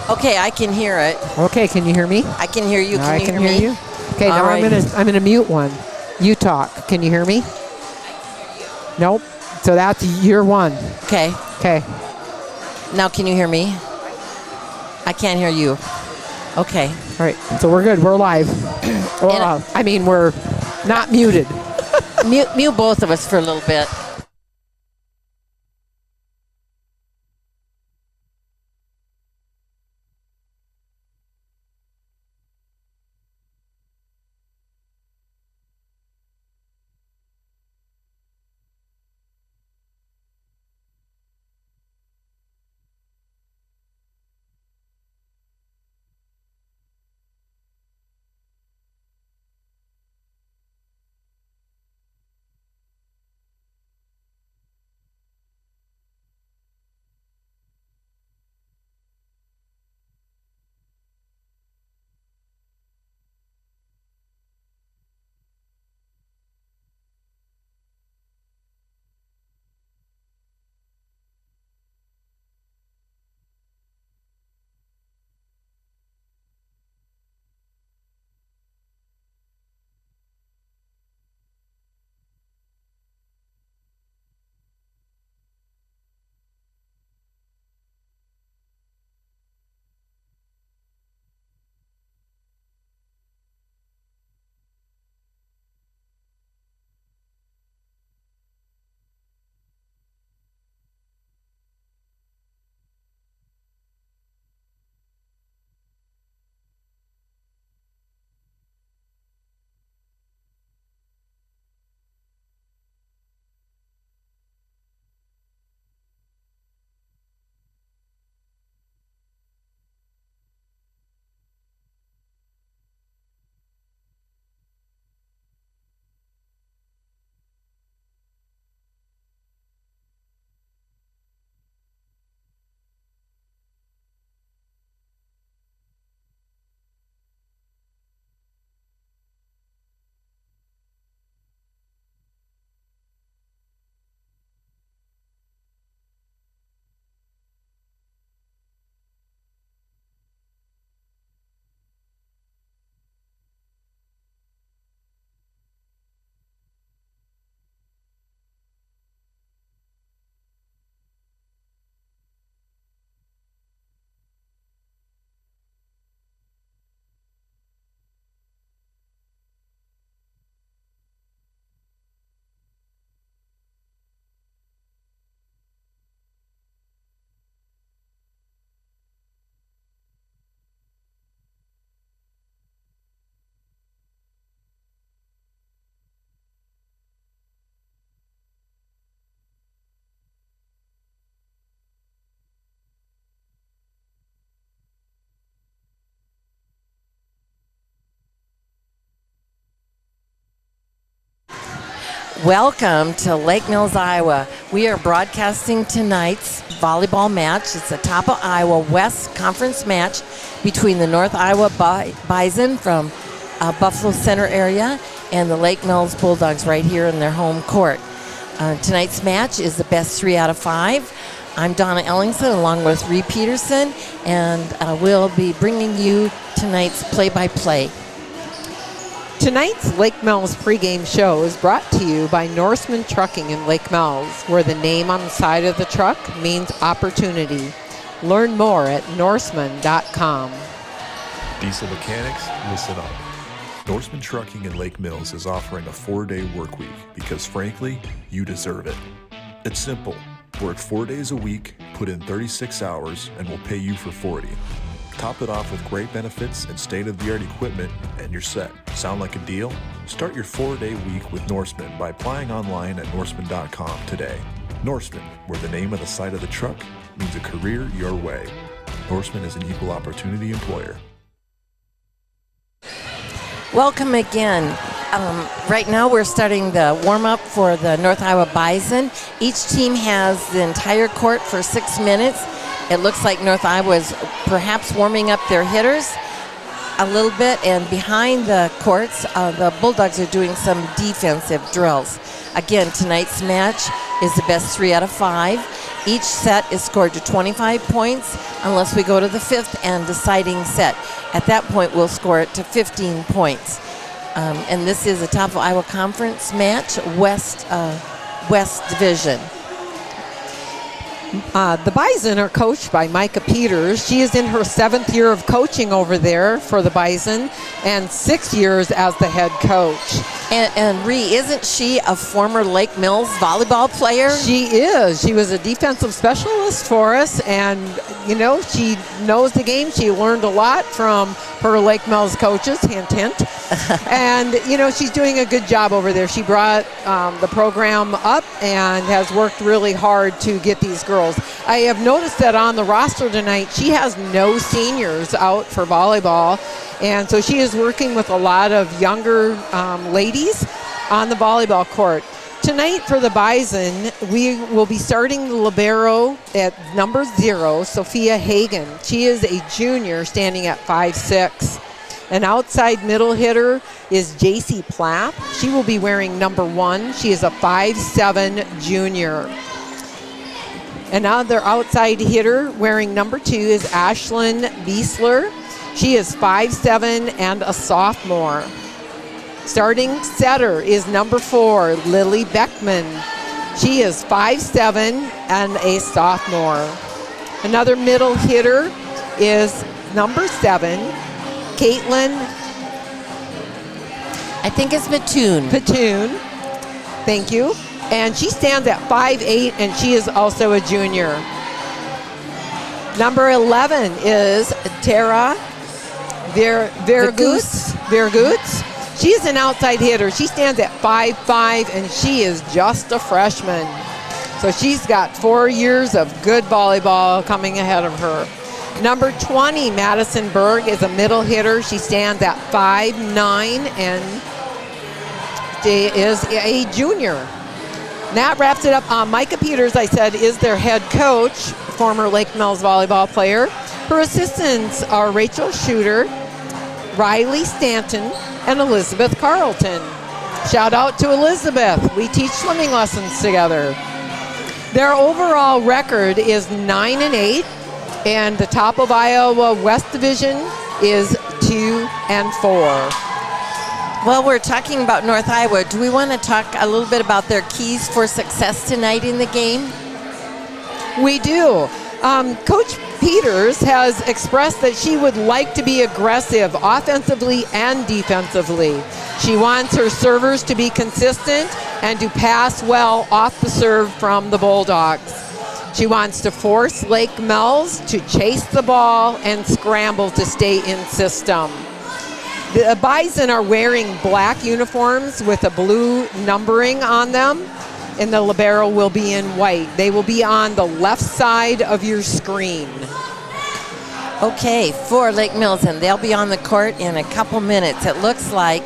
Okay, I can hear it. Okay, can you hear me? I can hear you. I Can can you hear hear me? you. Okay, All now right. I'm gonna mute one. You talk. Can you hear me? Nope. So that's year one. Okay. Okay. Now can you hear me? I can't hear you. Okay. All right. So we're good. We're live. Well, I mean, we're not muted. Mute both of us for a little bit. Welcome to Lake Mills, Iowa. We are broadcasting tonight's volleyball match. It's the top of Iowa West Conference match between the North Iowa Bison from Buffalo Center area and the Lake Mills Bulldogs right here in their home court. Tonight's match is the best 3 out of 5. I'm Donna Ellingson along with Ree Peterson, and we'll be bringing you tonight's play-by-play. Tonight's Lake Mills pregame show is brought to you by Norseman Trucking in Lake Mills, where the name on the side of the truck means opportunity. Learn more at norseman.com. Diesel mechanics, listen up. Norseman Trucking in Lake Mills is offering a 4-day work week because, frankly, you deserve it. It's simple. Work 4 days a week, put in 36 hours, and we'll pay you for 40. Top it off with great benefits and state-of-the-art equipment, and you're set. Sound like a deal? Start your 4-day week with Norseman by applying online at norseman.com today. Norseman, where the name of the side of the truck means a career your way. Norseman is an equal opportunity employer. Welcome again. Right now we're starting the warm-up for the North Iowa Bison. Each team has the entire court for 6 minutes. It looks like North Iowa is perhaps warming up their hitters a little bit, and behind the courts, the Bulldogs are doing some defensive drills. Again, tonight's match is the best 3 out of 5, Each set is scored to 25 points unless we go to the fifth and deciding set. At that point, we'll score it to 15 points. And this is a top of Iowa Conference match, West Division. The Bison are coached by Micah Peters. She is in her 7th year of coaching over there for the Bison and 6 years as the head coach. And Ree, isn't she a former Lake Mills volleyball player? She is. She was a defensive specialist for us, and, you know, she knows the game. She learned a lot from her Lake Mills coaches, hint, hint. And, you know, she's doing a good job over there. She brought the program up and has worked really hard to get these girls. I have noticed that on the roster tonight, she has no seniors out for volleyball. And so she is working with a lot of younger ladies on the volleyball court. Tonight for the Bison, we will be starting the libero at number 0, Sophia Hagen. She is a junior standing at 5'6". An outside middle hitter is JC Plapp. She will be wearing number 1. She is a 5'7" junior. Another outside hitter wearing number 2 is Ashlyn Biesler. She is 5'7" and a sophomore. Starting setter is number 4, Lily Beckman. She is 5'7" and a sophomore. Another middle hitter is number 7, Caitlin. I think it's Patoon. Thank you. And she stands at 5'8", and she is also a junior. Number 11 is Tara Vergoots. She is an outside hitter. She stands at 5'5", and she is just a freshman. So she's got 4 years of good volleyball coming ahead of her. Number 20, Madison Berg, is a middle hitter. She stands at 5'9", and she is a junior. And that wraps it up. Micah Peters, I said, is their head coach, former Lake Mills volleyball player. Her assistants are Rachel Shooter, Riley Stanton, and Elizabeth Carlton. Shout out to Elizabeth. We teach swimming lessons together. Their overall record is 9-8, and the top of Iowa West Division is 2-4. Well, we're talking about North Iowa. Do we want to talk a little bit about their keys for success tonight in the game? We do. Coach Peters has expressed that she would like to be aggressive offensively and defensively. She wants her servers to be consistent and to pass well off the serve from the Bulldogs. She wants to force Lake Mills to chase the ball and scramble to stay in system. The Bison are wearing black uniforms with a blue numbering on them, and the libero will be in white. They will be on the left side of your screen. Okay, for Lake Mills, and they'll be on the court in a couple minutes. It looks like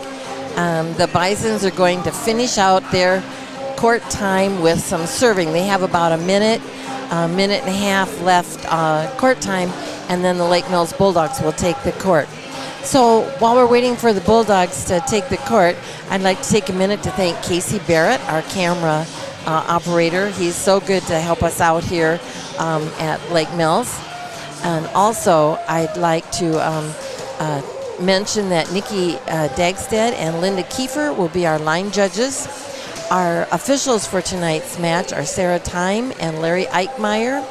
the Bisons are going to finish out their court time with some serving. They have about a minute and a half left court time, and then the Lake Mills Bulldogs will take the court. So while we're waiting for the Bulldogs to take the court, I'd like to take a minute to thank Casey Barrett, our camera operator. He's so good to help us out here at Lake Mills. And also, I'd like to mention that Nikki Dagstead and Linda Kiefer will be our line judges. Our officials for tonight's match are Sarah Time and Larry Eichmeyer.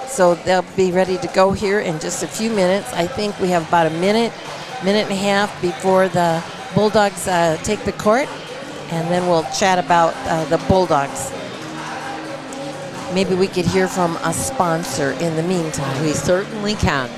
So they'll be ready to go here in just a few minutes. I think we have about a minute and a half before the Bulldogs take the court, and then we'll chat about the Bulldogs. Maybe we could hear from a sponsor in the meantime. We certainly can.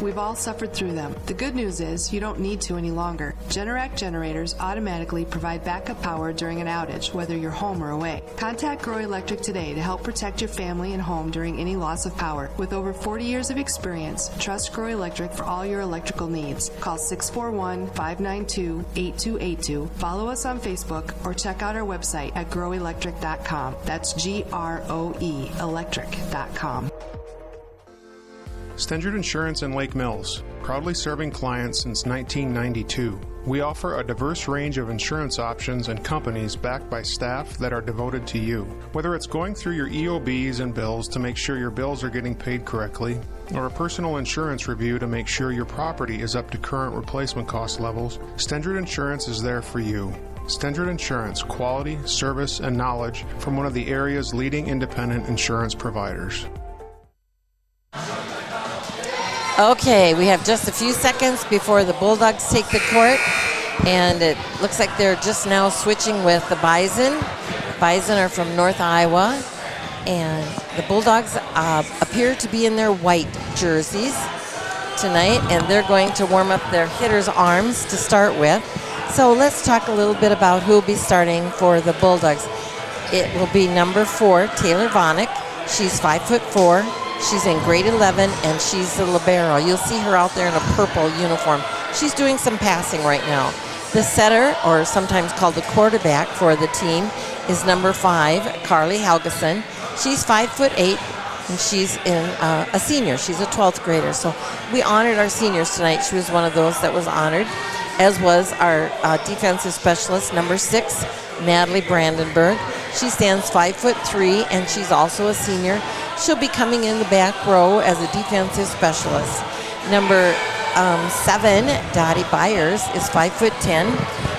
We've all suffered through them. The good news is you don't need to any longer. Generac generators automatically provide backup power during an outage, whether you're home or away. Contact Grow Electric today to help protect your family and home during any loss of power. With over 40 years of experience, trust Grow Electric for all your electrical needs. Call 641-592-8282. Follow us on Facebook or check out our website at growelectric.com. That's GROE electric.com. Stendrud Insurance in Lake Mills, proudly serving clients since 1992. We offer a diverse range of insurance options and companies backed by staff that are devoted to you. Whether it's going through your EOBs and bills to make sure your bills are getting paid correctly, or a personal insurance review to make sure your property is up to current replacement cost levels, Stendrud Insurance is there for you. Stendrud Insurance, quality, service, and knowledge from one of the area's leading independent insurance providers. Okay, we have just a few seconds before the Bulldogs take the court, and it looks like they're just now switching with the Bison. Bison are from North Iowa, and the Bulldogs appear to be in their white jerseys tonight, and they're going to warm up their hitters' arms to start with. So let's talk a little bit about who will be starting for the Bulldogs. It will be number 4, Taylor Vonick. She's 5'4". She's in grade 11, and she's the libero. You'll see her out there in a purple uniform. She's doing some passing right now. The setter, or sometimes called the quarterback for the team, is number 5, Carly Helgeson. She's 5'8", and she's a senior. She's a 12th grader. So we honored our seniors tonight. She was one of those that was honored, as was our defensive specialist, number 6, Natalie Brandenburg. She stands 5'3", and she's also a senior. She'll be coming in the back row as a defensive specialist. Number 7, Dottie Byers, is 5'10".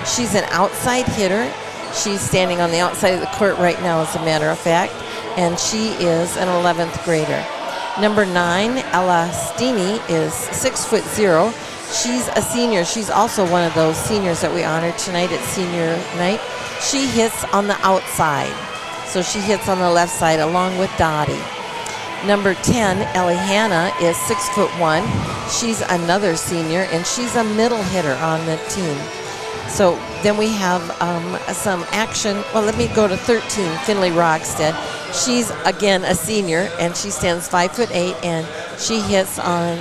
She's an outside hitter. She's standing on the outside of the court right now, as a matter of fact, and she is an 11th grader. Number 9, Ella Steeny, is 6'0". She's a senior. She's also one of those seniors that we honored tonight at senior night. She hits on the outside, so she hits on the left side along with Dottie. Number 10, Ellie Hanna, is 6'1". She's another senior, and she's a middle hitter on the team. So then we have some action. Well, let me go to 13, Finley Rogstead. She's, again, a senior, and she stands 5'8", and she hits on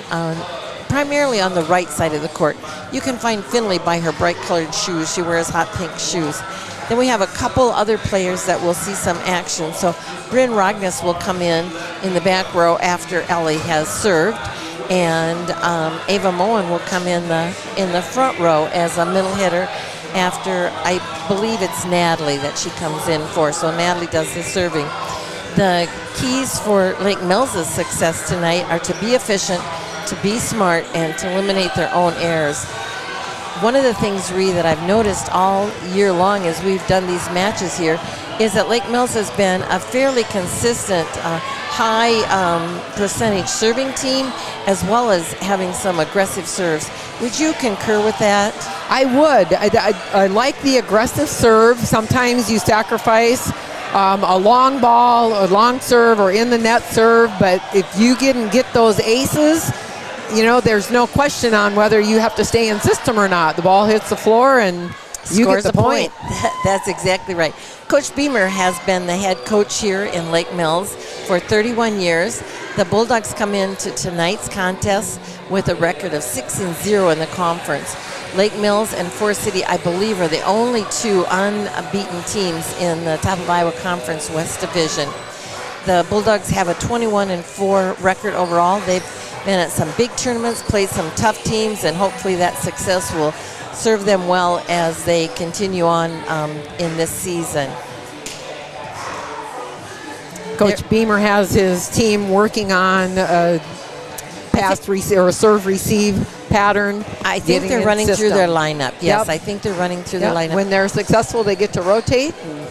primarily on the right side of the court. You can find Finley by her bright-colored shoes. She wears hot pink shoes. Then we have a couple other players that will see some action. So Bryn Rogness will come in the back row after Ellie has served, and Ava Moen will come in the front row as a middle hitter after, I believe it's Natalie that she comes in for. So Natalie does the serving. The keys for Lake Mills' success tonight are to be efficient, to be smart, and to eliminate their own errors. One of the things, Ree, that I've noticed all year long as we've done these matches here is that Lake Mills has been a fairly consistent, high percentage serving team, as well as having some aggressive serves. Would you concur with that? I would. I like the aggressive serve. Sometimes you sacrifice a long ball, a long serve, or in the net serve, but if you can get those aces, you know, there's no question on whether you have to stay in system or not. The ball hits the floor and you scores get the point. That's exactly right. Coach Beamer has been the head coach here in Lake Mills for 31 years. The Bulldogs come into tonight's contest with a record of 6-0 in the conference. Lake Mills and Forest City, I believe, are the only 2 unbeaten teams in the Top of Iowa Conference West Division. The Bulldogs have a 21-4 record overall. They've been at some big tournaments, played some tough teams, and hopefully that success will serve them well as they continue on in this season. Coach Beamer has his team working on a pass or a serve receive pattern. I think they're running through their lineup. Yes, Yep. I think they're running through their lineup. When they're successful, they get to rotate and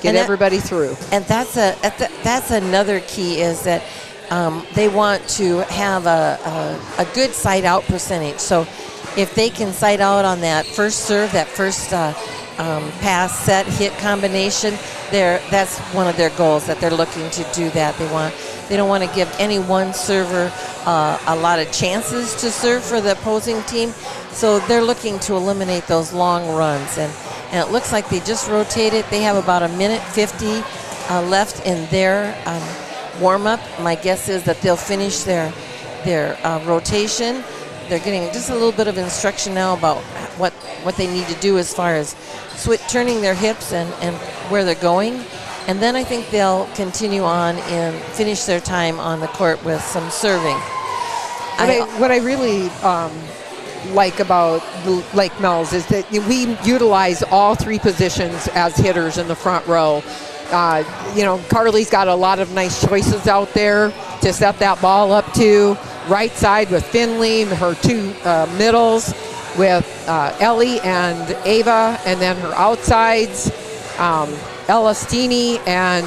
get everybody through. And that's another key, is that they want to have a good side out percentage. So if they can side out on that first serve, that first pass, set, hit combination, that's one of their goals, that they're looking to do that. They don't want to give any one server a lot of chances to serve for the opposing team. So they're looking to eliminate those long runs. And it looks like they just rotated. They have about 1:50 left in their warm-up. My guess is that they'll finish their rotation. They're getting just a little bit of instruction now about what they need to do as far as turning their hips and where they're going. And then I think they'll continue on and finish their time on the court with some serving. What I really like about the Lake Mills is that we utilize all three positions as hitters in the front row. Carly's got a lot of nice choices out there to set that ball up to. Right side with Finley, her two middles with Ellie and Ava, and then her outsides, Elastini and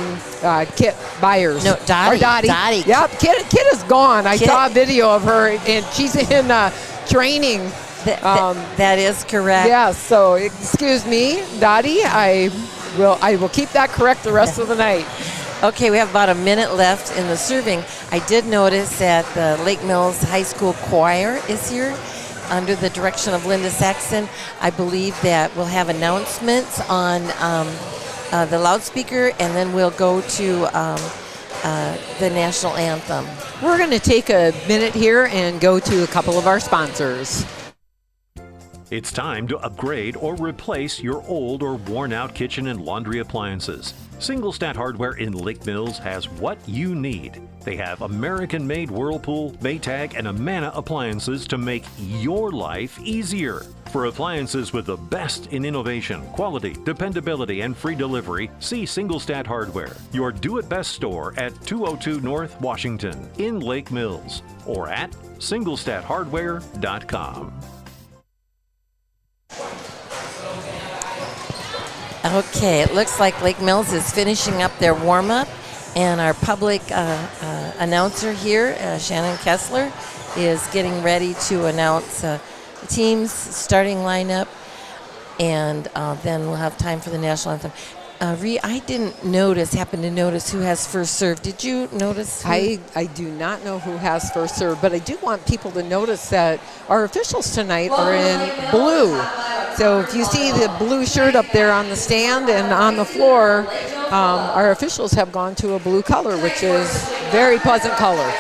Kit Byers. No, Dottie. Or Dottie. Dottie. Yep, Kit is gone. I Kit. saw a video of her, and she's in training. That is correct. Yes, so excuse me, Dottie. I will keep that correct the rest of the night. Okay, we have about a minute left in the serving. I did notice that the Lake Mills High School Choir is here under the direction of Linda Saxon. I believe that we'll have announcements on the loudspeaker, and then we'll go to the national anthem. We're going to take a minute here and go to a couple of our sponsors. It's time to upgrade or replace your old or worn-out kitchen and laundry appliances. Single Stat Hardware in Lake Mills has what you need. They have American-made Whirlpool, Maytag, and Amana appliances to make your life easier. For appliances with the best in innovation, quality, dependability, and free delivery, see Single Stat Hardware, your do-it-best store at 202 North Washington in Lake Mills, or at singlestathardware.com. Okay, it looks like Lake Mills is finishing up their warm-up, and our public announcer here, Shannon Kessler, is getting ready to announce the team's starting lineup, and then we'll have time for the national anthem. I didn't happen to notice who has first serve. Did you notice? I do not know who has first serve, but I do want people to notice that our officials tonight are in blue. So if you see the blue shirt up there on the stand and on the floor, our officials have gone to a blue color, which is very pleasant color.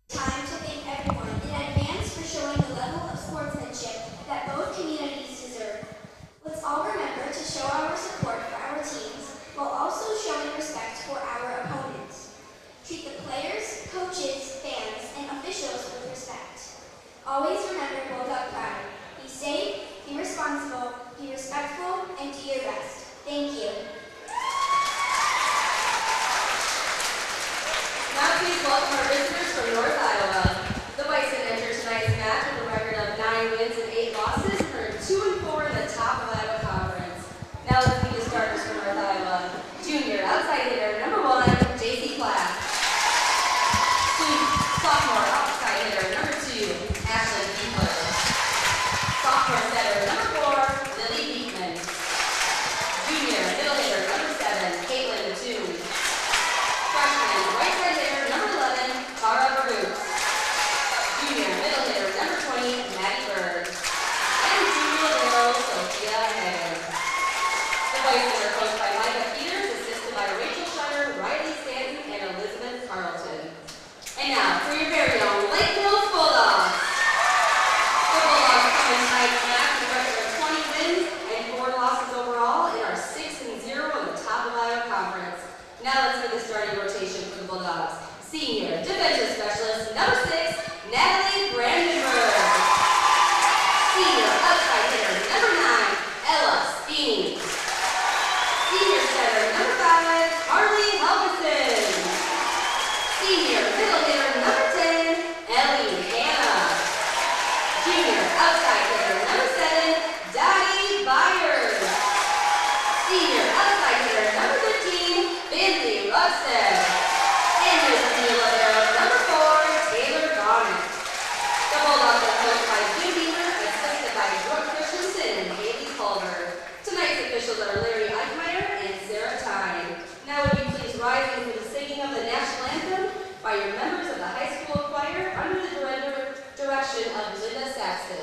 Time to thank everyone in advance for showing the level of sportsmanship that both communities deserve. Let's all remember to show our support for our teams while also showing respect for our opponents. Treat the players, coaches, fans, and officials with respect. Always remember Bulldog Pride. Be safe, be responsible, be respectful, and do your best. Thank you. Now please welcome our visitors from North Iowa. The Bison entered tonight's match with a record of 9 wins and 8 losses and earned 2-4 in the top of Iowa Conference. Now let's meet the starters for North Iowa. Junior outside hitter number 1, JC Clapp. Sophomore outside hitter number 2, Ashley Beekler. Sophomore setter number 4, Lily Beekman. Junior middle hitter number 7, Caitlin Toon. Freshman right side hitter number 11, Tara Baruch. Junior middle hitter number 20, Maddie Berg. And junior libero, Sophia Hagen. The Bison are coached by Micah Peters, assisted by Rachel Shutter, Riley Stanton, and Elizabeth Carlton. And now, for your very own Lake Mills Bulldogs. The Bulldogs come in tonight's match with a record of 20 wins and 4 losses overall and are 6-0 in the top of Iowa Conference. Now let's make the starting rotation for the Bulldogs. Senior defensive specialist number 6, Natalie Brandenburg. Senior outside hitter number 9, Ella Steen. Senior setter number 5, Harley Helgeson. Senior middle hitter number 10, Ellie Hanna. Junior outside hitter number 7, Dottie Byers. Senior outside hitter number 15, Finley Ruckstead. And there's senior libero number 4, Taylor Garnett. The Bulldogs are coached by Jim Beamer, assisted by Brooke Christensen and Haley Culver. Tonight's officials are Larry Eichmeyer and Sarah Tyne. Now would you please rise for the singing of the national anthem by your members of the high school choir under the direction of Linda Saxton.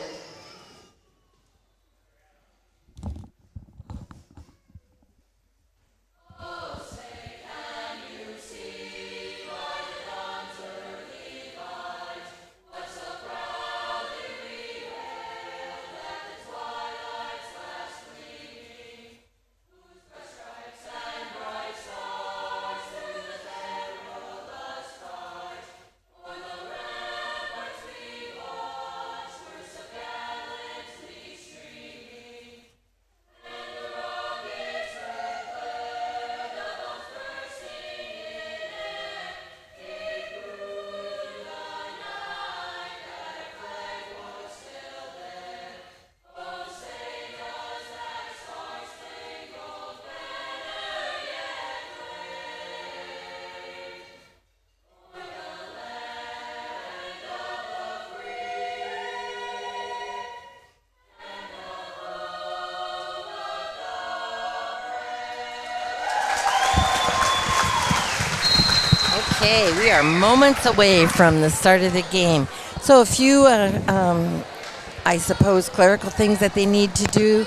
Okay, we are moments away from the start of the game. So a few, I suppose, clerical things that they need to do.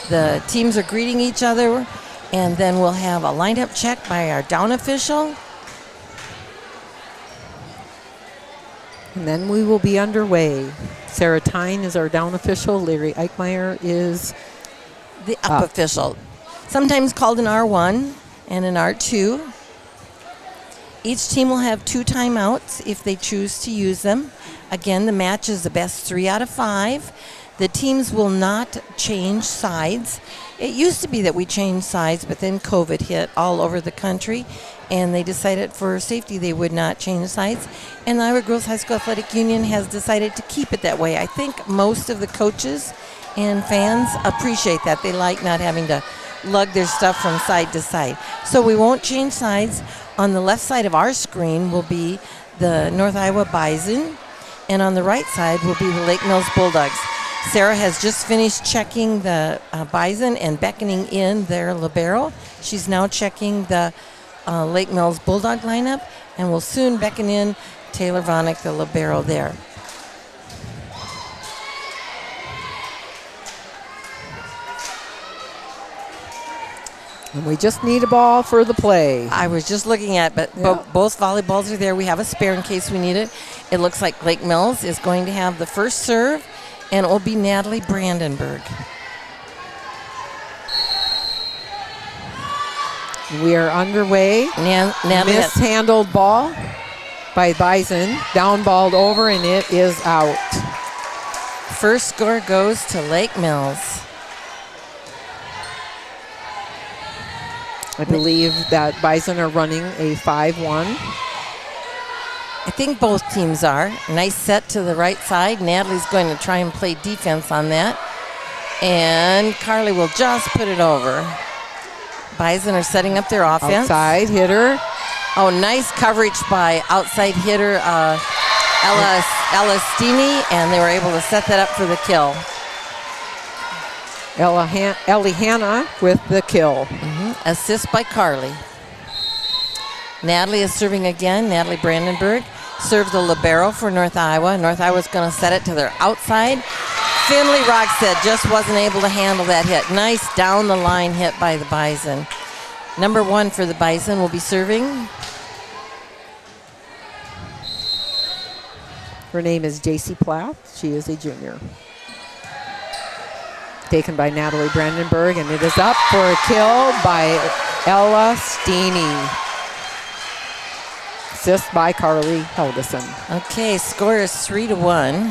The teams are greeting each other, and then we'll have a lineup check by our down official. And then we will be underway. Sarah Tyne is our down official. Larry Eichmeyer is The up official, sometimes called an R1 and an R2. Each team will have 2 timeouts if they choose to use them. Again, the match is the best 3 out of 5. The teams will not change sides. It used to be that we changed sides, but then COVID hit all over the country, and they decided for safety they would not change sides. And the Iowa Girls High School Athletic Union has decided to keep it that way. I think most of the coaches and fans appreciate that. They like not having to lug their stuff from side to side. So we won't change sides. On the left side of our screen will be the North Iowa Bison, and on the right side will be the Lake Mills Bulldogs. Sarah has just finished checking the Bison and beckoning in their libero. She's now checking the Lake Mills Bulldog lineup, and will soon beckon in Taylor Vonick, the libero there. And we just need a ball for the play. I was just looking at, but both volleyballs are there. We have a spare in case we need it. It looks like Lake Mills is going to have the first serve, and it will be Natalie Brandenburg. We are underway. Natalie, Mishandled ball by Bison. Downballed over, and it is out. first score goes to Lake Mills. I believe that Bison are running a 5-1. I think both teams are. Nice set to the right side. Natalie's going to try and play defense on that. And Carly will just put it over. Bison are setting up their offense. Outside hitter. Oh, nice coverage by outside hitter Ella Steeney, and they were able to set that up for the kill. Ellie Hanna with the kill. Assist by Carly. Natalie is serving again. Natalie Brandenburg served the libero for North Iowa. North Iowa's going to set it to their outside. Finley Rockstead just wasn't able to handle that hit. Nice down the line hit by the Bison. Number 1 for the Bison will be serving. Her name is JC Plath. She is a junior. Taken by Natalie Brandenburg, and it is up for a kill by Ella Steeney. Assist by Carly Helgeson. Okay, score is 3-1.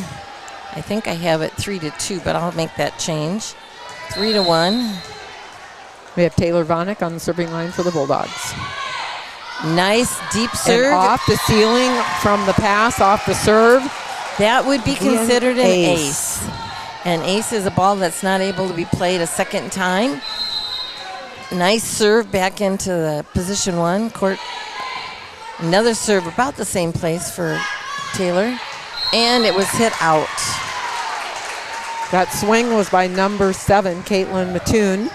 I think I have it 3-2, but I'll make that change. 3-1. We have Taylor Vonick on the serving line for the Bulldogs. Nice deep serve. And off the ceiling from the pass, off the serve. That would be considered an ace. An ace is a ball that's not able to be played a second time. Nice serve back into the position 1 court. Another serve about the same place for Taylor. And it was hit out. That swing was by number 7, Caitlin Mattoon.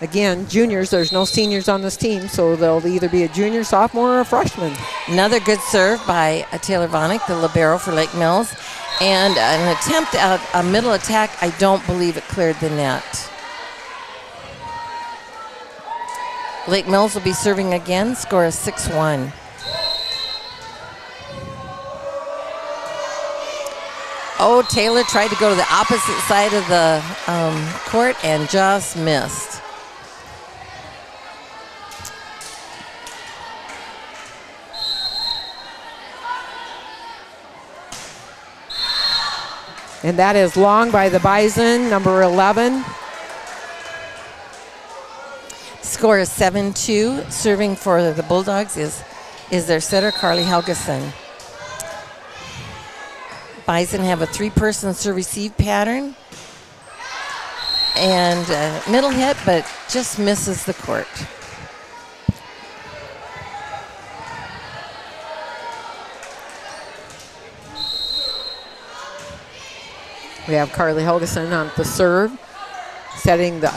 Again, juniors, there's no seniors on this team, so they'll either be a junior, sophomore, or a freshman. Another good serve by Taylor Vonick, the libero for Lake Mills. And an attempt at a middle attack, I don't believe it cleared the net. Lake Mills will be serving again. Score is 6-1. Oh, Taylor tried to go to the opposite side of the court and just missed. And that is long by the Bison, number 11. Score is 7-2. Serving for the Bulldogs is their setter, Carly Helgeson. Bison have a 3-person serve-receive pattern. And middle hit, but just misses the court. We have Carly Helgeson on the serve, setting the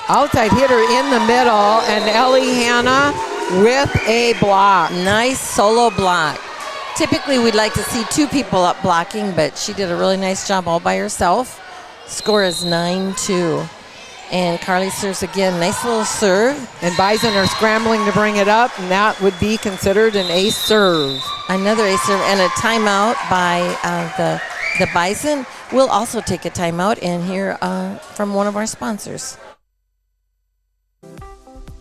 outside hitter in the middle, and Ellie Hanna with a block. Nice solo block. Typically, we'd like to see two people up blocking, but she did a really nice job all by herself. Score is 9-2. And Carly serves again. Nice little serve. And Bison are scrambling to bring it up, and that would be considered an ace serve. Another ace serve and a timeout by the Bison. We'll also take a timeout and hear from one of our sponsors.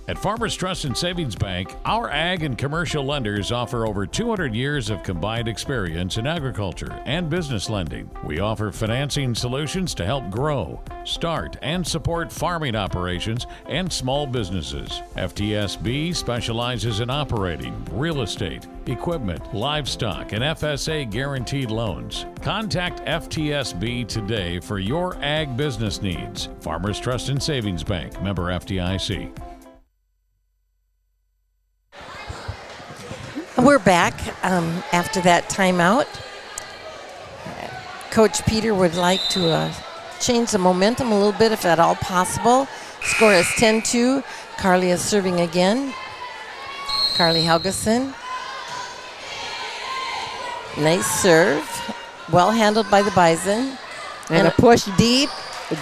At Farmers Trust and Savings Bank, our ag and commercial lenders offer over 200 years of combined experience in agriculture and business lending. We offer financing solutions to help grow, start, and support farming operations and small businesses. FTSB specializes in operating, real estate, equipment, livestock, and FSA guaranteed loans. Contact FTSB today for your ag business needs. Farmers Trust and Savings Bank, member FDIC. We're back after that timeout. Coach Peter would like to change the momentum a little bit if at all possible. Score is 10-2. Carly is serving again. Carly Helgeson. Nice serve. Well handled by the Bison. And a push deep,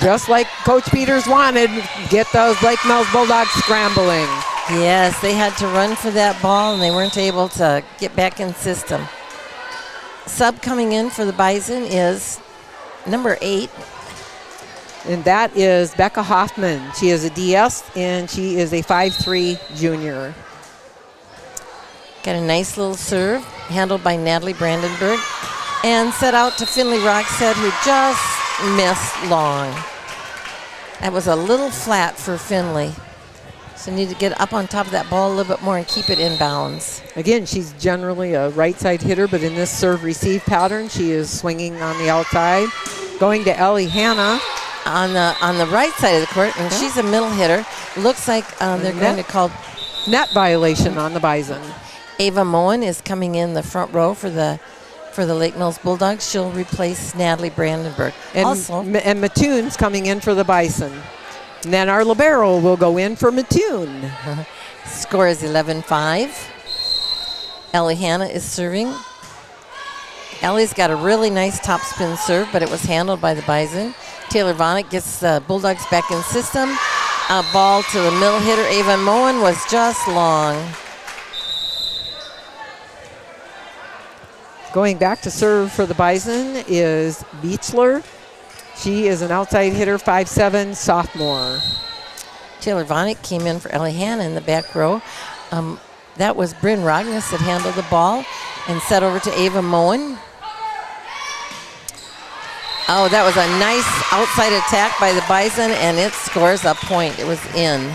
just like Coach Peters wanted. Get those Lake Mills Bulldogs scrambling. Yes, they had to run for that ball, and they weren't able to get back in system. Sub coming in for the Bison is number 8. And that is Becca Hoffman. She is a DS, and she is a 5'3" junior. Got a nice little serve, handled by Natalie Brandenburg, and set out to Finley Rockstead, who just missed long. That was a little flat for Finley. So need to get up on top of that ball a little bit more and keep it in bounds. Again, she's generally a right side hitter, but in this serve-receive pattern, she is swinging on the outside. Going to Ellie Hanna. On the right side of the court, and she's a middle hitter. Looks like they're going to call net violation on the Bison. Ava Moen is coming in the front row for the Lake Mills Bulldogs. She'll replace Natalie Brandenburg. And Mattoon's coming in for the Bison. And then our libero will go in for Mattoon. Score is 11-5. Ellie Hanna is serving. Ellie's got a really nice topspin serve, but it was handled by the Bison. Taylor Vonick gets the Bulldogs back in system. A ball to the middle hitter. Ava Moen was just long. Going back to serve for the Bison is Beechler. She is an outside hitter, 5'7", sophomore. Taylor Vonick came in for Ellie Hanna in the back row. That was Bryn Rogness that handled the ball and set over to Ava Moen. Oh, that was a nice outside attack by the Bison, and it scores a point. It was in.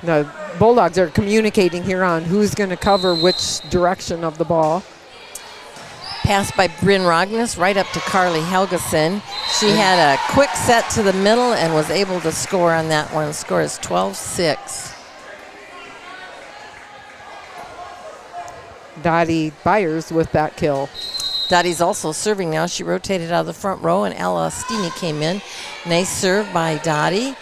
The Bulldogs are communicating here on who's going to cover which direction of the ball. Pass by Bryn Rogness right up to Carly Helgeson. She had a quick set to the middle and was able to score on that one. The score is 12-6. Dottie Byers with that kill. Dottie's also serving now. She rotated out of the front row, and Ella Steeney came in. Nice serve by Dottie.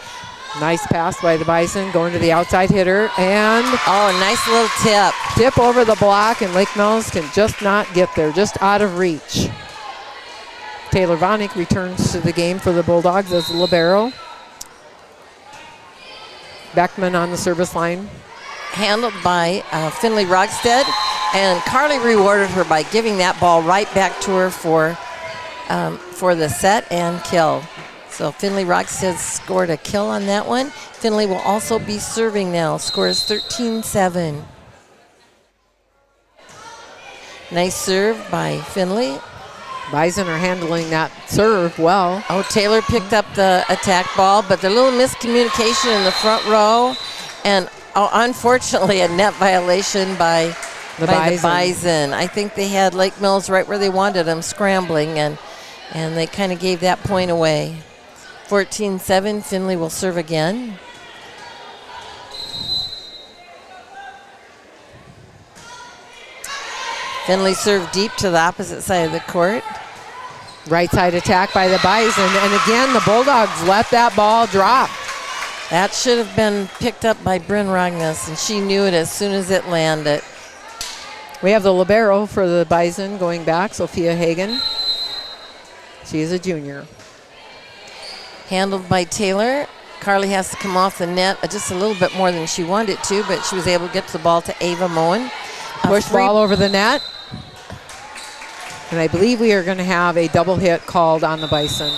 Nice pass by the Bison, going to the outside hitter, and oh, a nice little tip. Tip over the block, and Lake Mills can just not get there, just out of reach. Taylor Vonick returns to the game for the Bulldogs as the libero. Beckman on the service line. Handled by Finley Rockstead, and Carly rewarded her by giving that ball right back to her for the set and kill. So Finley Rockstead scored a kill on that one. Finley will also be serving now. Score is 13-7. Nice serve by Finley. Bison are handling that serve well. Oh, Taylor picked up the attack ball, but the little miscommunication in the front row. And unfortunately, a net violation by the Bison. I think they had Lake Mills right where they wanted them, scrambling, and they kind of gave that point away. 14-7, Finley will serve again. Finley served deep to the opposite side of the court. Right side attack by the Bison, and again the Bulldogs let that ball drop. That should have been picked up by Bryn Rognus, and she knew it as soon as it landed. We have the libero for the Bison going back, Sophia Hagen. She is a junior. Handled by Taylor. Carly has to come off the net just a little bit more than she wanted to, but she was able to get the ball to Ava Moen. Push ball over the net. And I believe we are going to have a double hit called on the Bison.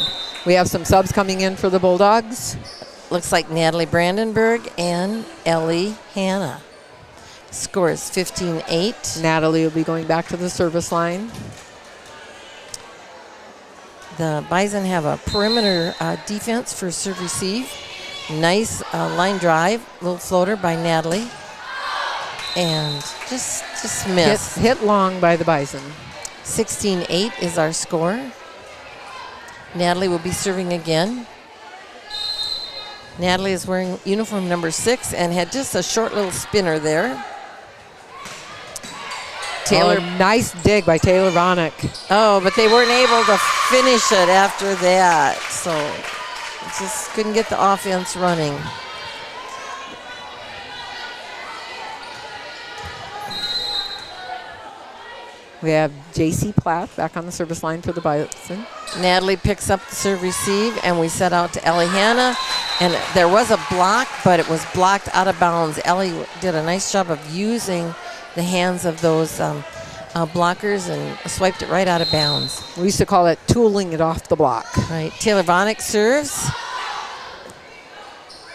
We have some subs coming in for the Bulldogs. Looks like Natalie Brandenburg and Ellie Hanna. Score is 15-8. Natalie will be going back to the service line. The Bison have a perimeter defense for serve receive. Nice line drive, little floater by Natalie. And just missed. Hit long by the Bison. 16-8 is our score. Natalie will be serving again. Natalie is wearing uniform number 6 and had just a short little spinner there. Taylor, nice dig by Taylor Vonick. Oh, but they weren't able to finish it after that. So just couldn't get the offense running. We have J.C. Plath back on the service line for the Bison. Natalie picks up the serve receive, and we set out to Ellie Hanna. And there was a block, but it was blocked out of bounds. Ellie did a nice job of using the hands of those blockers and swiped it right out of bounds. We used to call it tooling it off the block. Right. Taylor Vonick serves.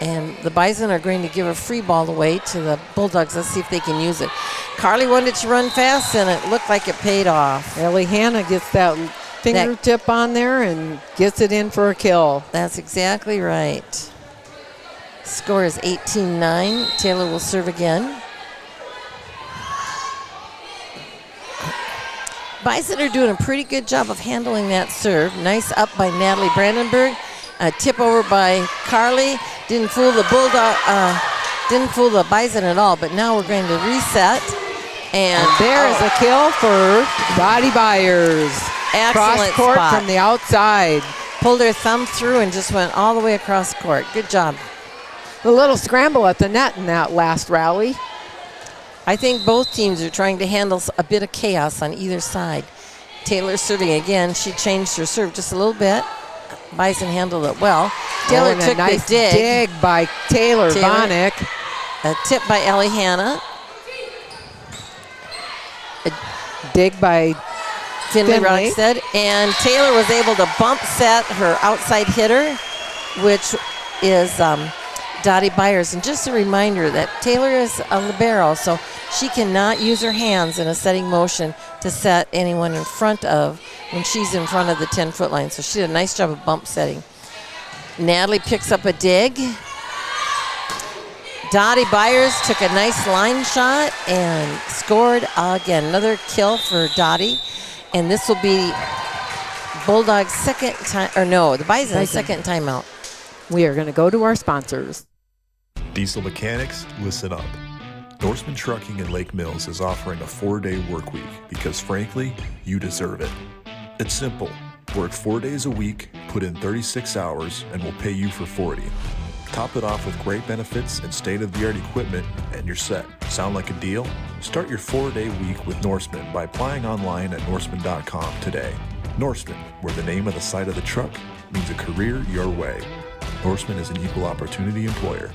And the Bison are going to give a free ball away to the Bulldogs. Let's see if they can use it. Carly wanted to run fast, and it looked like it paid off. Ellie Hanna gets that fingertip on there and gets it in for a kill. That's exactly right. Score is 18-9. Taylor will serve again. Bison are doing a pretty good job of handling that serve. Nice up by Natalie Brandenburg. A tip over by Carly. Didn't fool the Bulldog. Didn't fool the Bison at all. But now we're going to reset. And there is a kill for Dottie Byers. Excellent cross court spot. From the outside. Pulled her thumb through and just went all the way across court. Good job. A little scramble at the net in that last rally. I think both teams are trying to handle a bit of chaos on either side. Taylor serving again. She changed her serve just a little bit. Bison handled it well. Taylor took nice the dig by Taylor Vonick. A tip by Ellie Hanna. A dig by Finley Rockstead. And Taylor was able to bump set her outside hitter, which is Dottie Byers. And just a reminder that Taylor is a libero, so she cannot use her hands in a setting motion to set anyone in front of when she's in front of the 10-foot line. So she did a nice job of bump setting. Natalie picks up a dig. Dottie Byers took a nice line shot and scored again. Another kill for Dottie. And this will be Bulldogs' second time, or no, the Bison's second timeout. We are going to go to our sponsors. Diesel mechanics, listen up. Norseman Trucking in Lake Mills is offering a 4-day work week because, frankly, you deserve it. It's simple. Work 4 days a week, put in 36 hours, and we'll pay you for 40. Top it off with great benefits and state-of-the-art equipment, and you're set. Sound like a deal? Start your 4-day week with Norseman by applying online at norseman.com today. Norseman, where the name of the site of the truck means a career your way. Norseman is an equal opportunity employer.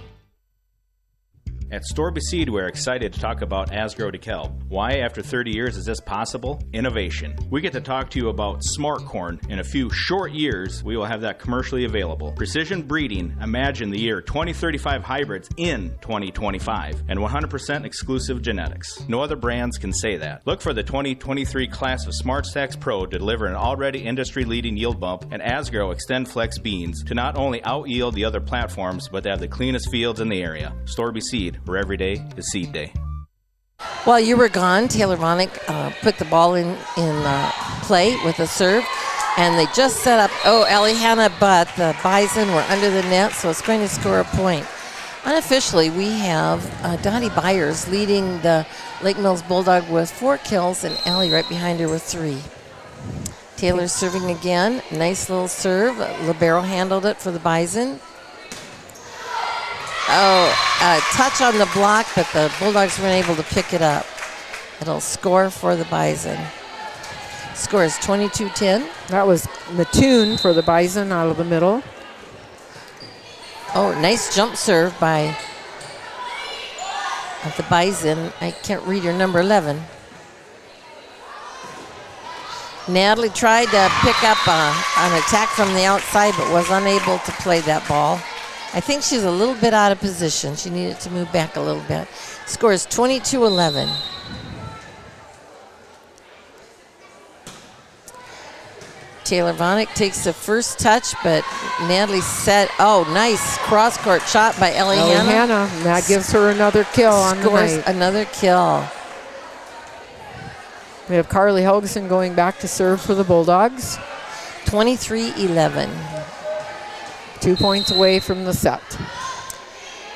At Store Besied, we're excited to talk about Asgrow DeKalb. Why, after 30 years, is this possible? Innovation. We get to talk to you about smart corn. In a few short years, we will have that commercially available. Precision breeding. Imagine the year 2035 hybrids in 2025. And 100% exclusive genetics. No other brands can say that. Look for the 2023 class of Smart Stacks Pro to deliver an already industry-leading yield bump and Asgrow Extend Flex beans to not only out-yield the other platforms, but to have the cleanest fields in the area. Store Besied, where every day is seed day. While you were gone, Taylor Vonick put the ball in play with a serve, and they just set up, Ellie Hanna, but the Bison were under the net, so it's going to score a point. Unofficially, we have Dottie Byers leading the Lake Mills Bulldog with 4 kills, and Ellie right behind her with 3. Taylor serving again. Nice little serve. Libero handled it for the Bison. touch on the block, but the Bulldogs weren't able to pick it up. It'll score for the Bison. Score is 22-10. That was Mattoon for the Bison out of the middle. Oh, nice jump serve by the Bison. I can't read your number 11. Natalie tried to pick up an attack from the outside, but was unable to play that ball. I think she's a little bit out of position. She needed to move back a little bit. Score is 22-11. Taylor Vonick takes the first touch, but Natalie set, nice cross-court shot by Ellie Hanna. And that gives her another kill on the night. Another kill. We have Carly Helgeson going back to serve for the Bulldogs. 23-11. 2 points away from the set.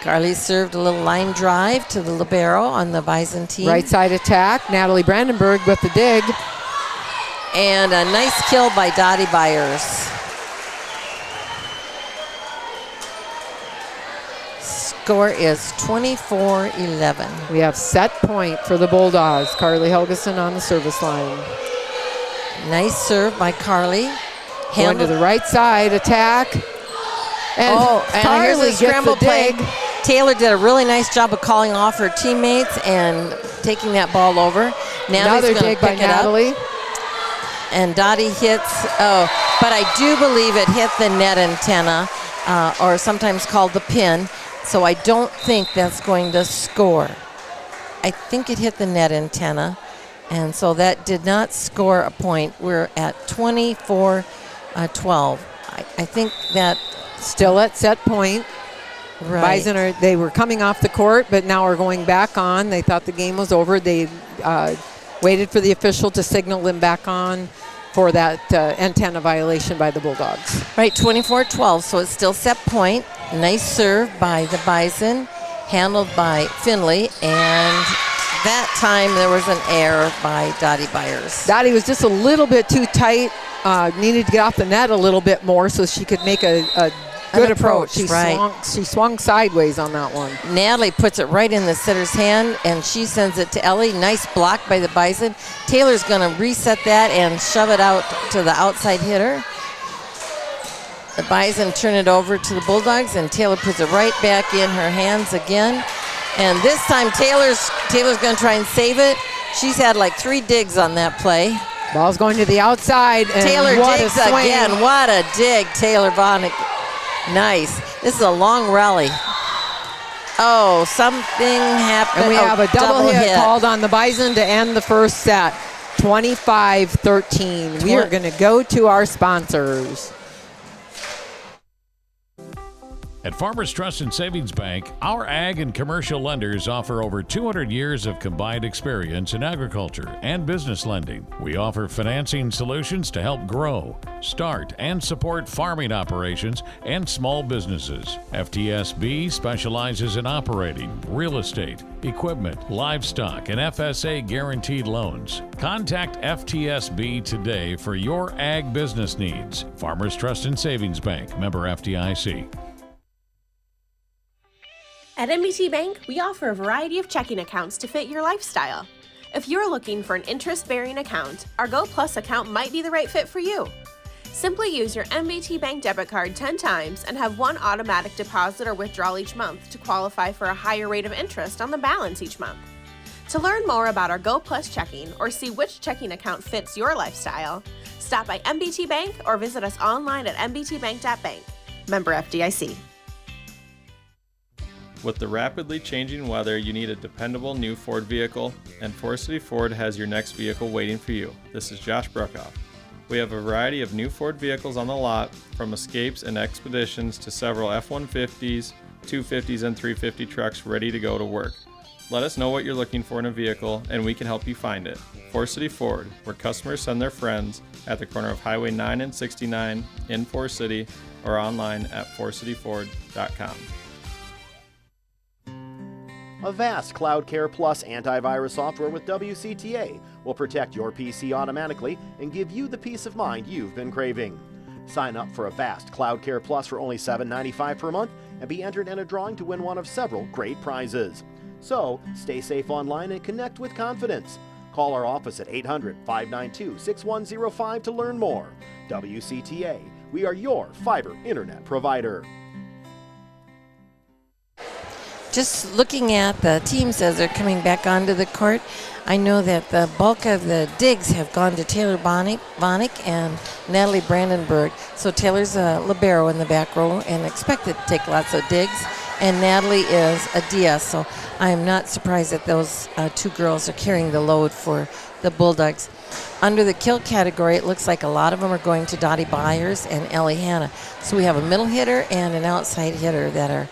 Carly served a little line drive to the libero on the Bison team. Right side attack. Natalie Brandenburg with the dig. And a nice kill by Dottie Byers. Score is 24-11. We have set point for the Bulldogs. Carly Helgeson on the service line. Nice serve by Carly. Going to the right side attack. And here's a scramble play. dig. Taylor did a really nice job of calling off her teammates and taking that ball over. Another dig by Natalie. And Dottie hits, but I do believe it hit the net antenna, or sometimes called the pin, so I don't think that's going to score. I think it hit the net antenna, and so that did not score a point. We're at 24-12. I think that... Still at set point. Right. Bison they were coming off the court, but now are going back on. They thought the game was over. They waited for the official to signal them back on for that antenna violation by the Bulldogs. Right, 24-12, so it's still set point. Nice serve by the Bison, handled by Finley, and that time there was an error by Dottie Byers. Dottie was just a little bit too tight, needed to get off the net a little bit more so she could make a good approach. She swung sideways on that one. Natalie puts it right in the setter's hand, and she sends it to Ellie. Nice block by the Bison. Taylor's going to reset that and shove it out to the outside hitter. The Bison turn it over to the Bulldogs, and Taylor puts it right back in her hands again. And this time Taylor's going to try and save it. She's had like 3 digs on that play. Ball's going to the outside. And Taylor digs again. What a dig, Taylor Vonick. Nice. This is a long rally. Oh, something happened. And we have a double hit called on the Bison to end the first set. 25-13. We are going to go to our sponsors. At Farmers Trust and Savings Bank, our ag and commercial lenders offer over 200 years of combined experience in agriculture and business lending. We offer financing solutions to help grow, start, and support farming operations and small businesses. FTSB specializes in operating, real estate, equipment, livestock, and FSA guaranteed loans. Contact FTSB today for your ag business needs. Farmers Trust and Savings Bank, member FDIC. At MBT Bank, we offer a variety of checking accounts to fit your lifestyle. If you're looking for an interest-bearing account, our Go Plus account might be the right fit for you. Simply use your MBT Bank debit card 10 times and have 1 automatic deposit or withdrawal each month to qualify for a higher rate of interest on the balance each month. To learn more about our Go Plus checking or see which checking account fits your lifestyle, stop by MBT Bank or visit us online at mbtbank.bank. Member FDIC. With the rapidly changing weather, you need a dependable new Ford vehicle, and Forest City Ford has your next vehicle waiting for you. This is Josh Bruckhoff. We have a variety of new Ford vehicles on the lot, from Escapes and Expeditions to several F-150s, 250s, and 350 trucks ready to go to work. Let us know what you're looking for in a vehicle, and we can help you find it. Forest City Ford, where customers send their friends, at the corner of Highway 9 and 69 in Forest City, or online at forestcityford.com. Avast Cloud Care Plus antivirus software with WCTA will protect your PC automatically and give you the peace of mind you've been craving. Sign up for Avast Cloud Care Plus for only $7.95 per month and be entered in a drawing to win one of several great prizes. So, stay safe online and connect with confidence. Call our office at 800-592-6105 to learn more. WCTA, we are your fiber internet provider. Just looking at the teams as they're coming back onto the court, I know that the bulk of the digs have gone to Taylor Vonick and Natalie Brandenburg. So Taylor's a libero in the back row and expected to take lots of digs, and Natalie is a DS. So I'm not surprised that those two girls are carrying the load for the Bulldogs. Under the kill category, it looks like a lot of them are going to Dottie Byers and Ellie Hanna. So we have a middle hitter and an outside hitter that are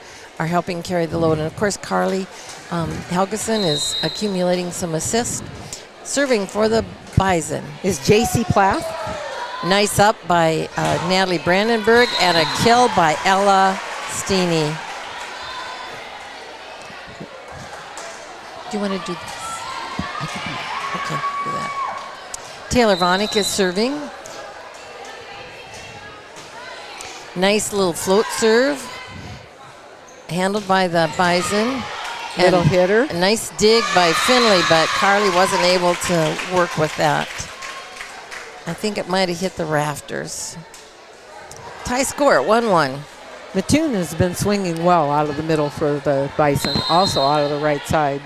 helping carry the load. And of course, Carly Helgeson is accumulating some assists. Serving for the Bison is J.C. Plath. Nice up by Natalie Brandenburg and a kill by Ella Steeney. Do you want to do this? I can do that. Okay, do that. Taylor Vonick is serving. Nice little float serve. Handled by the Bison. Middle hitter. A nice dig by Finley, but Carly wasn't able to work with that. I think it might have hit the rafters. Tie score at 1-1. Mattoon has been swinging well out of the middle for the Bison, also out of the right side.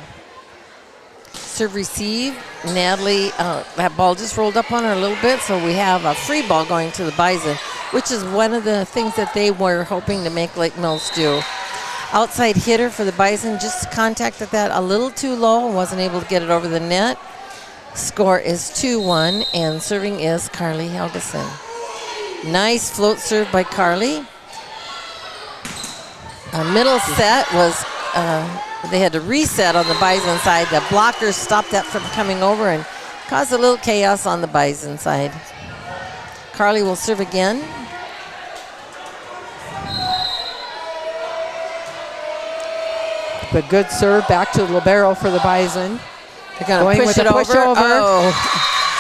Serve receive. Natalie, that ball just rolled up on her a little bit, so we have a free ball going to the Bison, which is one of the things that they were hoping to make Lake Mills do. Outside hitter for the Bison just contacted that a little too low and wasn't able to get it over the net. Score is 2-1, and serving is Carly Helgeson. Nice float serve by Carly. A middle set was, they had to reset on the Bison side. The blockers stopped that from coming over and caused a little chaos on the Bison side. Carly will serve again. The good serve back to the libero for the Bison. They're going to push it over. Oh.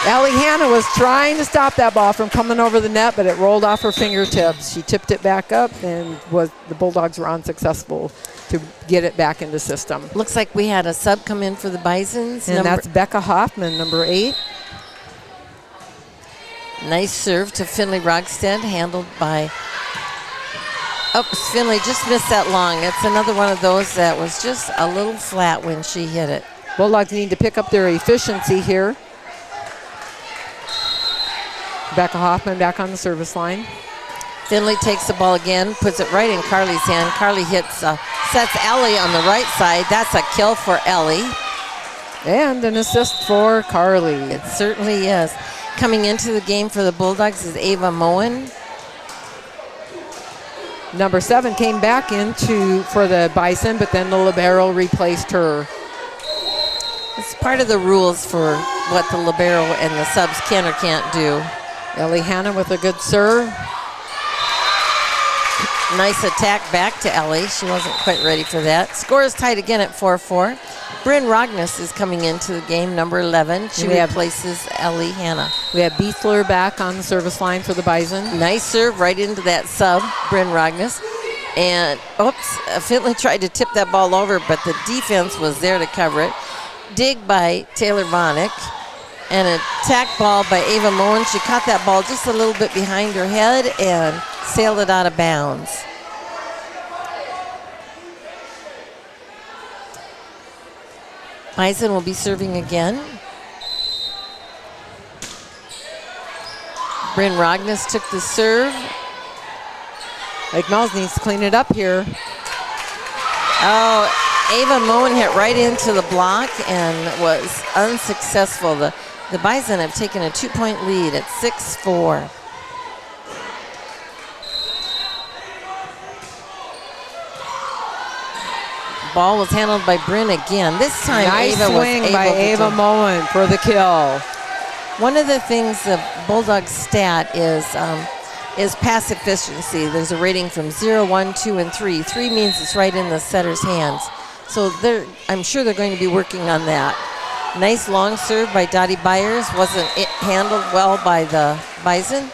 Ellie Hanna was trying to stop that ball from coming over the net, but it rolled off her fingertips. She tipped it back up, and the Bulldogs were unsuccessful to get it back into system. Looks like we had a sub come in for the Bisons. And that's Becca Hoffman, number 8. Nice serve to Finley Rogstead, handled by... Oops, Finley just missed that long. It's another one of those that was just a little flat when she hit it. Bulldogs need to pick up their efficiency here. Becca Hoffman back on the service line. Finley takes the ball again, puts it right in Carly's hand. Carly hits, sets Ellie on the right side. That's a kill for Ellie. And an assist for Carly. It certainly is. Coming into the game for the Bulldogs is Ava Moen. Number 7 came back for the Bison, but then the libero replaced her. It's part of the rules for what the libero and the subs can or can't do. Ellie Hanna with a good serve. Nice attack back to Ellie. She wasn't quite ready for that. Score is tied again at 4-4. Bryn Rognus is coming into the game, number 11. She replaces Ellie Hanna. We have Beethler back on the service line for the Bison. Nice serve right into that sub, Bryn Rognus. And, oops, Finley tried to tip that ball over, but the defense was there to cover it. Dig by Taylor Vonick. And an attack ball by Ava Moen. She caught that ball just a little bit behind her head and sailed it out of bounds. Bison will be serving again. Bryn Rognus took the serve. Lake Mills needs to clean it up here. Oh, Ava Moen hit right into the block and was unsuccessful. The Bison have taken a 2-point lead at 6-4. Ball was handled by Bryn again. This time nice Ava swing was by Ava Moen for the kill. One of the things the Bulldogs stat is pass efficiency. There's a rating from 0, 1, 2, and 3. 3 means it's right in the setter's hands. So I'm sure they're going to be working on that. Nice long serve by Dottie Byers. Wasn't it handled well by the Bison.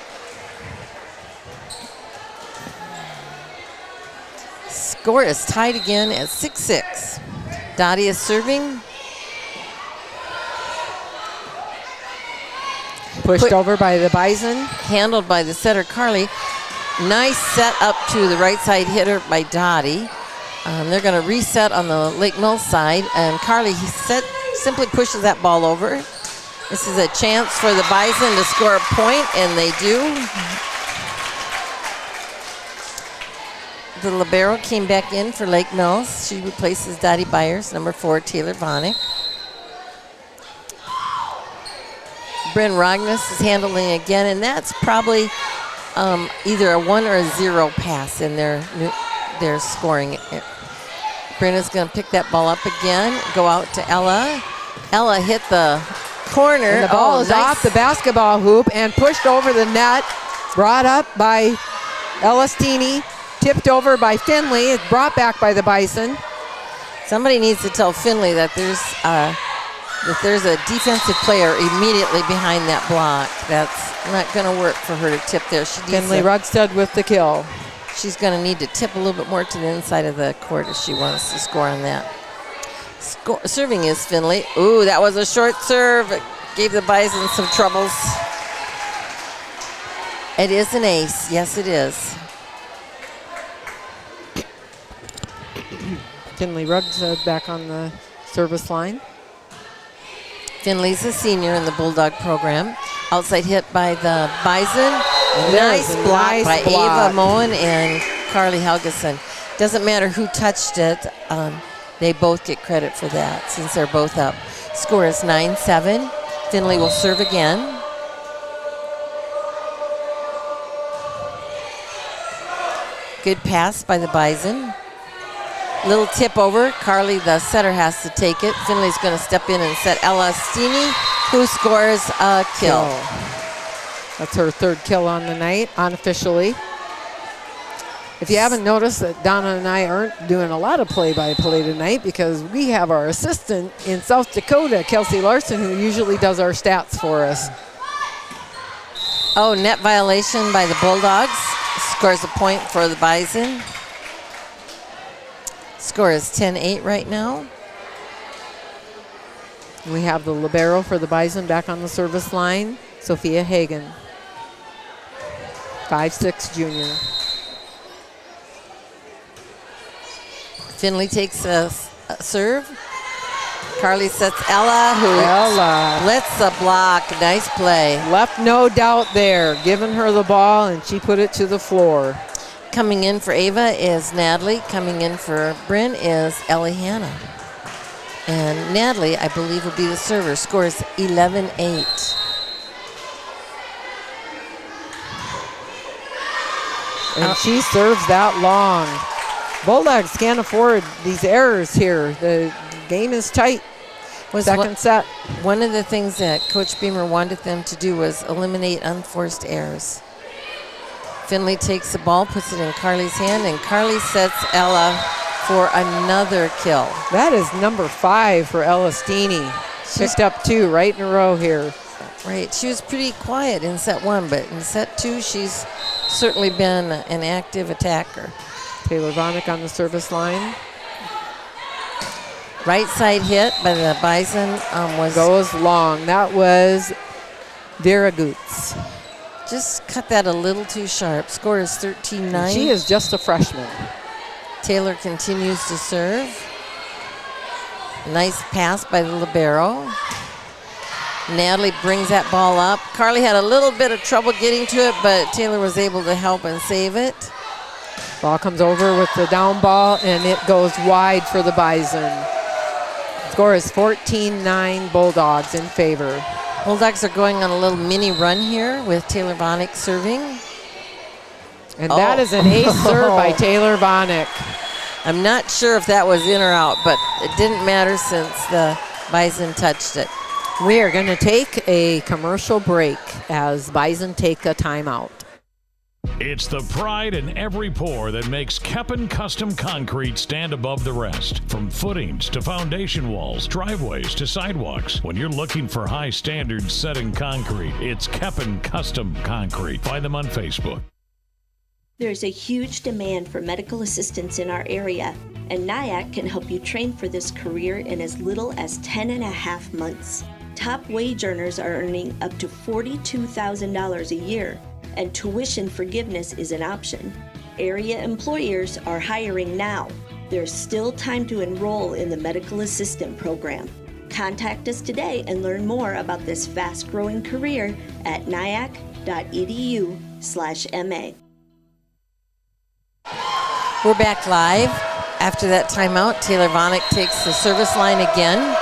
Score is tied again at 6-6. Dottie is serving. Pushed over by the Bison. Handled by the setter, Carly. Nice set up to the right side hitter by Dottie. They're going to reset on the Lake Mills side, and Carly simply pushes that ball over. This is a chance for the Bison to score a point, and they do. The libero came back in for Lake Mills. She replaces Dottie Byers, number 4, Taylor Vonick. Bryn Rognus is handling again, and that's probably either a 1 or a 0 pass in their scoring. Bryn is going to pick that ball up again, go out to Ella. Ella hit the corner. And the ball is off the basketball hoop and pushed over the net. Brought up by Elastini, tipped over by Finley. It's brought back by the Bison. Somebody needs to tell Finley that there's a defensive player immediately behind that block. That's not going to work for her to tip there. Finley Rugstead with the kill. She's going to need to tip a little bit more to the inside of the court if she wants to score on that. Serving is Finley. Ooh, that was a short serve. It gave the Bison some troubles. It is an ace. Yes, it is. Finley Rugstead back on the service line. Finley's a senior in the Bulldog program. Outside hit by the Bison. Nice block by Ava Moen and Carly Helgeson. Doesn't matter who touched it. They both get credit for that since they're both up. Score is 9-7. Finley will serve again. Good pass by the Bison. Little tip over. Carly, the setter, has to take it. Finley's going to step in and set Ella Stini, who scores a kill. That's her 3rd kill on the night, unofficially. If you haven't noticed that Donna and I aren't doing a lot of play-by-play tonight because we have our assistant in South Dakota, Kelsey Larson, who usually does our stats for us. Oh, net violation by the Bulldogs. Scores a point for the Bison. Score is 10-8 right now. We have the libero for the Bison back on the service line, Sophia Hagen. 5'6" junior. Finley takes a serve. Carly sets Ella, who splits the block. Nice play. Left no doubt there, giving her the ball, and she put it to the floor. Coming in for Ava is Natalie. Coming in for Bryn is Ellie Hanna. And Natalie, I believe, will be the server. Scores 11-8. And she serves that long. Bulldogs can't afford these errors here. The game is tight. Second set. One of the things that Coach Beamer wanted them to do was eliminate unforced errors. Finley takes the ball, puts it in Carly's hand, and Carly sets Ella for another kill. That is number 5 for Ella Stini. Picked up 2 right in a row here. Right. She was pretty quiet in set 1, but in set 2, she's certainly been an active attacker. Taylor Vonick on the service line. Right side hit by the Bison goes long. That was Vera Goots. Just cut that a little too sharp. Score is 13-9. She is just a freshman. Taylor continues to serve. Nice pass by the libero. Natalie brings that ball up. Carly had a little bit of trouble getting to it, but Taylor was able to help and save it. Ball comes over with the down ball, and it goes wide for the Bison. Score is 14-9 Bulldogs in favor. Bulldogs are going on a little mini run here with Taylor Vonick serving. And that is an ace serve by Taylor Vonick. I'm not sure if that was in or out, but it didn't matter since the Bison touched it. We are going to take a commercial break as Bison take a timeout. It's the pride in every pour that makes Keppen Custom Concrete stand above the rest. From footings to foundation walls, driveways to sidewalks. When you're looking for high standards set in concrete, it's Keppen Custom Concrete. Find them on Facebook. There's a huge demand for medical assistants in our area, and NIAC can help you train for this career in as little as 10.5 months. Top wage earners are earning up to $42,000 a year, and tuition forgiveness is an option. Area employers are hiring now. There's still time to enroll in the medical assistant program. Contact us today and learn more about this fast-growing career at nyac.edu/MA. We're back live. After that timeout, Taylor Vonick takes the service line again.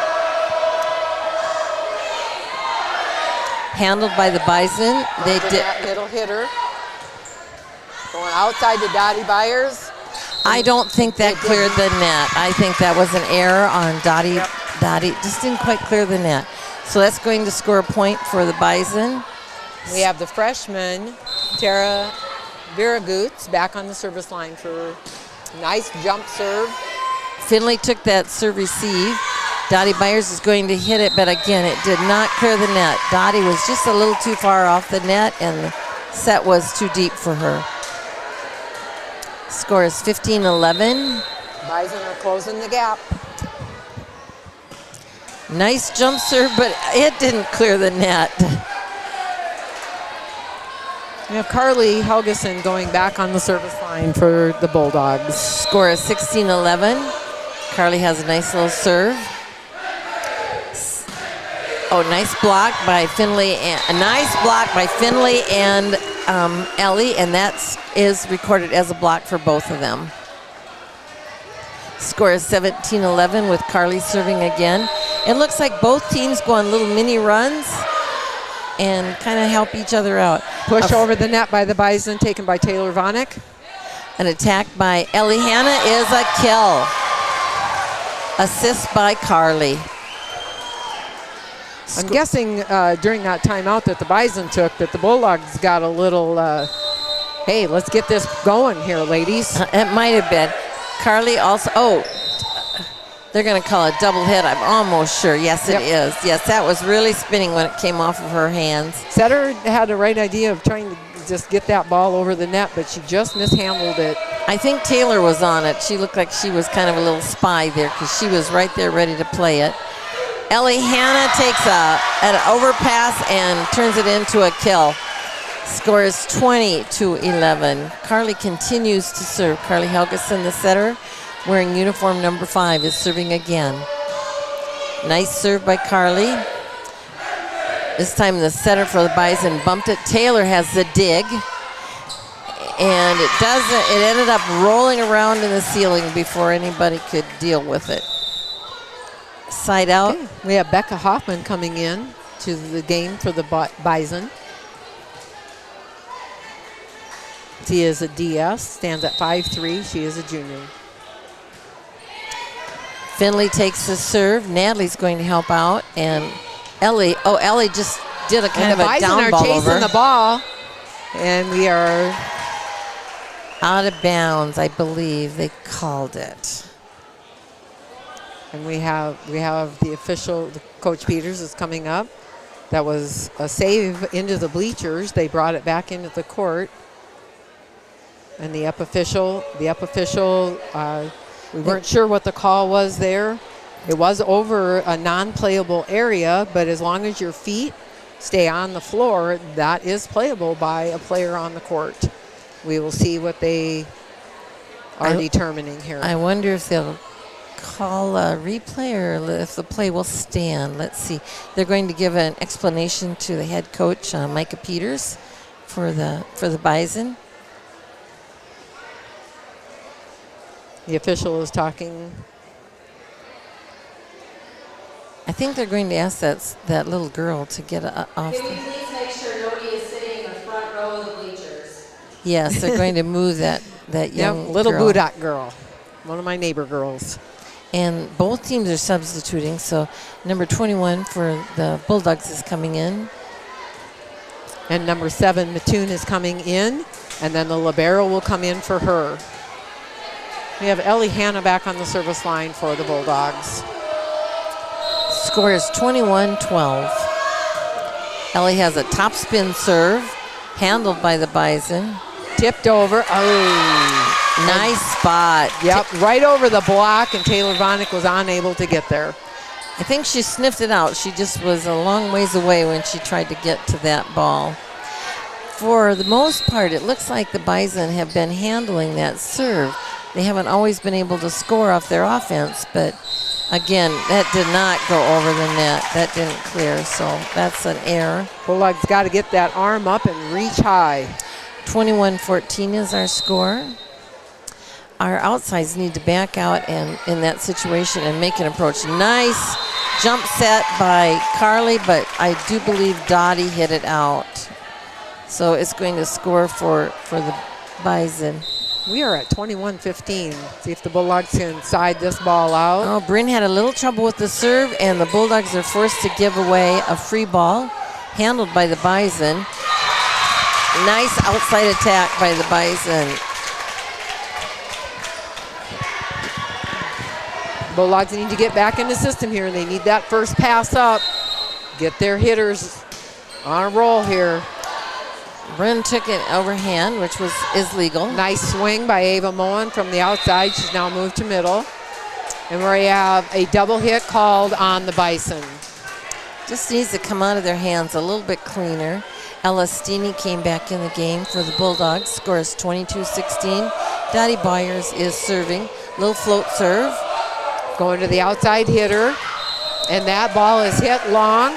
Handled by the Bison. They did Middle hitter. Going outside to Dottie Byers. I don't think that cleared the net. I think that was an error on Dottie. Yep. Dottie just didn't quite clear the net. So that's going to score a point for the Bison. We have the freshman, Tara Viragutz, back on the service line for a nice jump serve. Finley took that serve receive. Dottie Byers is going to hit it, but again, it did not clear the net. Dottie was just a little too far off the net, and the set was too deep for her. Score is 15-11. Bison are closing the gap. Nice jump serve, but it didn't clear the net. We have Carly Helgeson going back on the service line for the Bulldogs. Score is 16-11. Carly has a nice little serve. Oh, nice block by Finley. A nice block by Finley and Ellie, and that is recorded as a block for both of them. Score is 17-11 with Carly serving again. It looks like both teams go on little mini runs and kind of help each other out. Push over the net by the Bison, taken by Taylor Vonick. An attack by Ellie Hanna is a kill. Assist by Carly. I'm guessing during that timeout that the Bison took that the Bulldogs got a little, hey, let's get this going here, ladies. It might have been. Carly also, they're going to call it double hit, I'm almost sure. Yes, it is. Yes, that was really spinning when it came off of her hands. Setter had the right idea of trying to just get that ball over the net, but she just mishandled it. I think Taylor was on it. She looked like she was kind of a little spy there because she was right there ready to play it. Ellie Hanna takes an overpass and turns it into a kill. Score is 20-11. Carly continues to serve. Carly Helgeson, the setter, wearing uniform number 5, is serving again. Nice serve by Carly. This time the setter for the Bison bumped it. Taylor has the dig. And it ended up rolling around in the ceiling before anybody could deal with it. Side out. Okay. We have Becca Hoffman coming in to the game for the Bison. She is a DS, stands at 5'3". She is a junior. Finley takes the serve. Natalie's going to help out. And Ellie just did a kind of a down ball over. The Bison are chasing the ball. And we are out of bounds, I believe they called it. And we have the official, Coach Peters is coming up. That was a save into the bleachers. They brought it back into the court. And the up official, we weren't sure what the call was there. It was over a non-playable area, but as long as your feet stay on the floor, that is playable by a player on the court. We will see what they are determining here. I wonder if they'll call a replay or if the play will stand. Let's see. They're going to give an explanation to the head coach, Micah Peters, for the Bison. The official is talking. I think they're going to ask that little girl to get off. Can we please make sure nobody is sitting in the front row of the bleachers? Yes, they're going to move that young little girl. Budak girl, one of my neighbor girls. And both teams are substituting, so number 21 for the Bulldogs is coming in. And number 7, Mattoon, is coming in, and then the libero will come in for her. We have Ellie Hanna back on the service line for the Bulldogs. Score is 21-12. Ellie has a top spin serve, handled by the Bison. Tipped over. Oh. Nice spot. Yep, right over the block, and Taylor Vonick was unable to get there. I think she sniffed it out. She just was a long ways away when she tried to get to that ball. For the most part, it looks like the Bison have been handling that serve. They haven't always been able to score off their offense, but again, that did not go over the net. That didn't clear, so that's an error. Bulldogs got to get that arm up and reach high. 21-14 is our score. Our outsides need to back out and in that situation and make an approach. Nice jump set by Carly, but I do believe Dottie hit it out. So it's going to score for the Bison. We are at 21-15. See if the Bulldogs can side this ball out. Oh, Bryn had a little trouble with the serve, and the Bulldogs are forced to give away a free ball handled by the Bison. Nice outside attack by the Bison. Bulldogs need to get back in the system here. They need that first pass up. Get their hitters on a roll here. Bryn took it overhand, which is legal. Nice swing by Ava Moen from the outside. She's now moved to middle. And we have a double hit called on the Bison. Just needs to come out of their hands a little bit cleaner. Ella Steeney came back in the game for the Bulldogs. Scores 22-16. Dottie Byers is serving. Little float serve. Going to the outside hitter. And that ball is hit long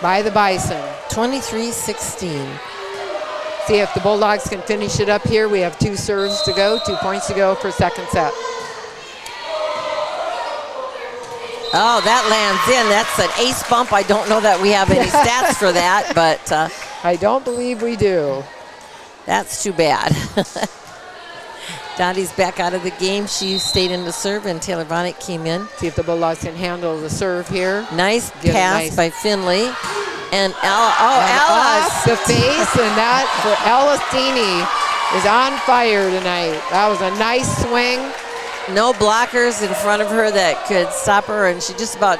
by the Bison. 23-16. See if the Bulldogs can finish it up here. We have 2 serves to go, 2 points to go for second set. Oh, that lands in. That's an ace bump. I don't know that we have any stats for that, but I don't believe we do. That's too bad. Dottie's back out of the game. She stayed in the serve, and Taylor Vonick came in. See if the Bulldogs can handle the serve here. Nice pass by Finley. And Ella, off the face, and that for Ella Steeney is on fire tonight. That was a nice swing. No blockers in front of her that could stop her, and she just about...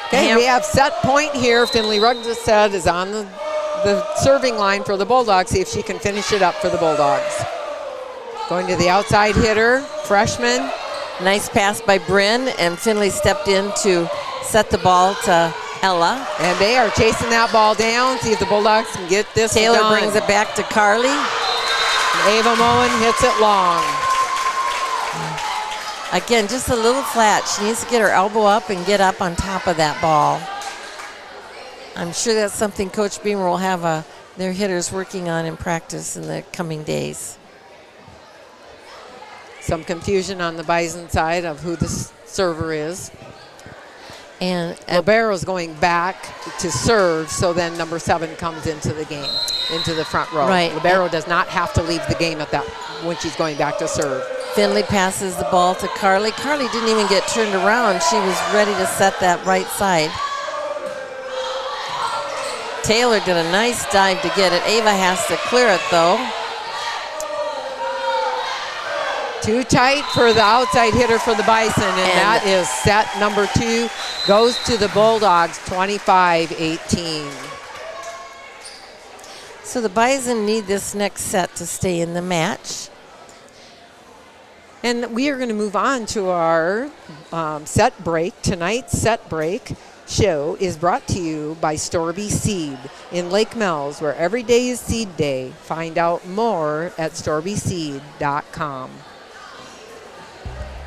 Okay, we have set point here. Finley Rugstead is on the serving line for the Bulldogs. See if she can finish it up for the Bulldogs. Going to the outside hitter, freshman. Nice pass by Bryn, and Finley stepped in to set the ball to Ella. And they are chasing that ball down. See if the Bulldogs can get this Taylor done. brings it back to Carly. And Ava Moen hits it long. Again, just a little flat. She needs to get her elbow up and get up on top of that ball. I'm sure that's something Coach Beamer will have their hitters working on in practice in the coming days. Some confusion on the Bison side of who the server is. And Libero's going back to serve, so then number 7 comes into the game, into the front row. Right. Libero does not have to leave the game at that when she's going back to serve. Finley passes the ball to Carly. Carly didn't even get turned around. She was ready to set that right side. Taylor did a nice dive to get it. Ava has to clear it, though. Too tight for the outside hitter for the Bison, and that is set number 2. Goes to the Bulldogs, 25-18. So the Bison need this next set to stay in the match. And we are going to move on to our set break. Tonight's set break show is brought to you by Storby Seed in Lake Mills, where every day is seed day. Find out more at storbyseed.com.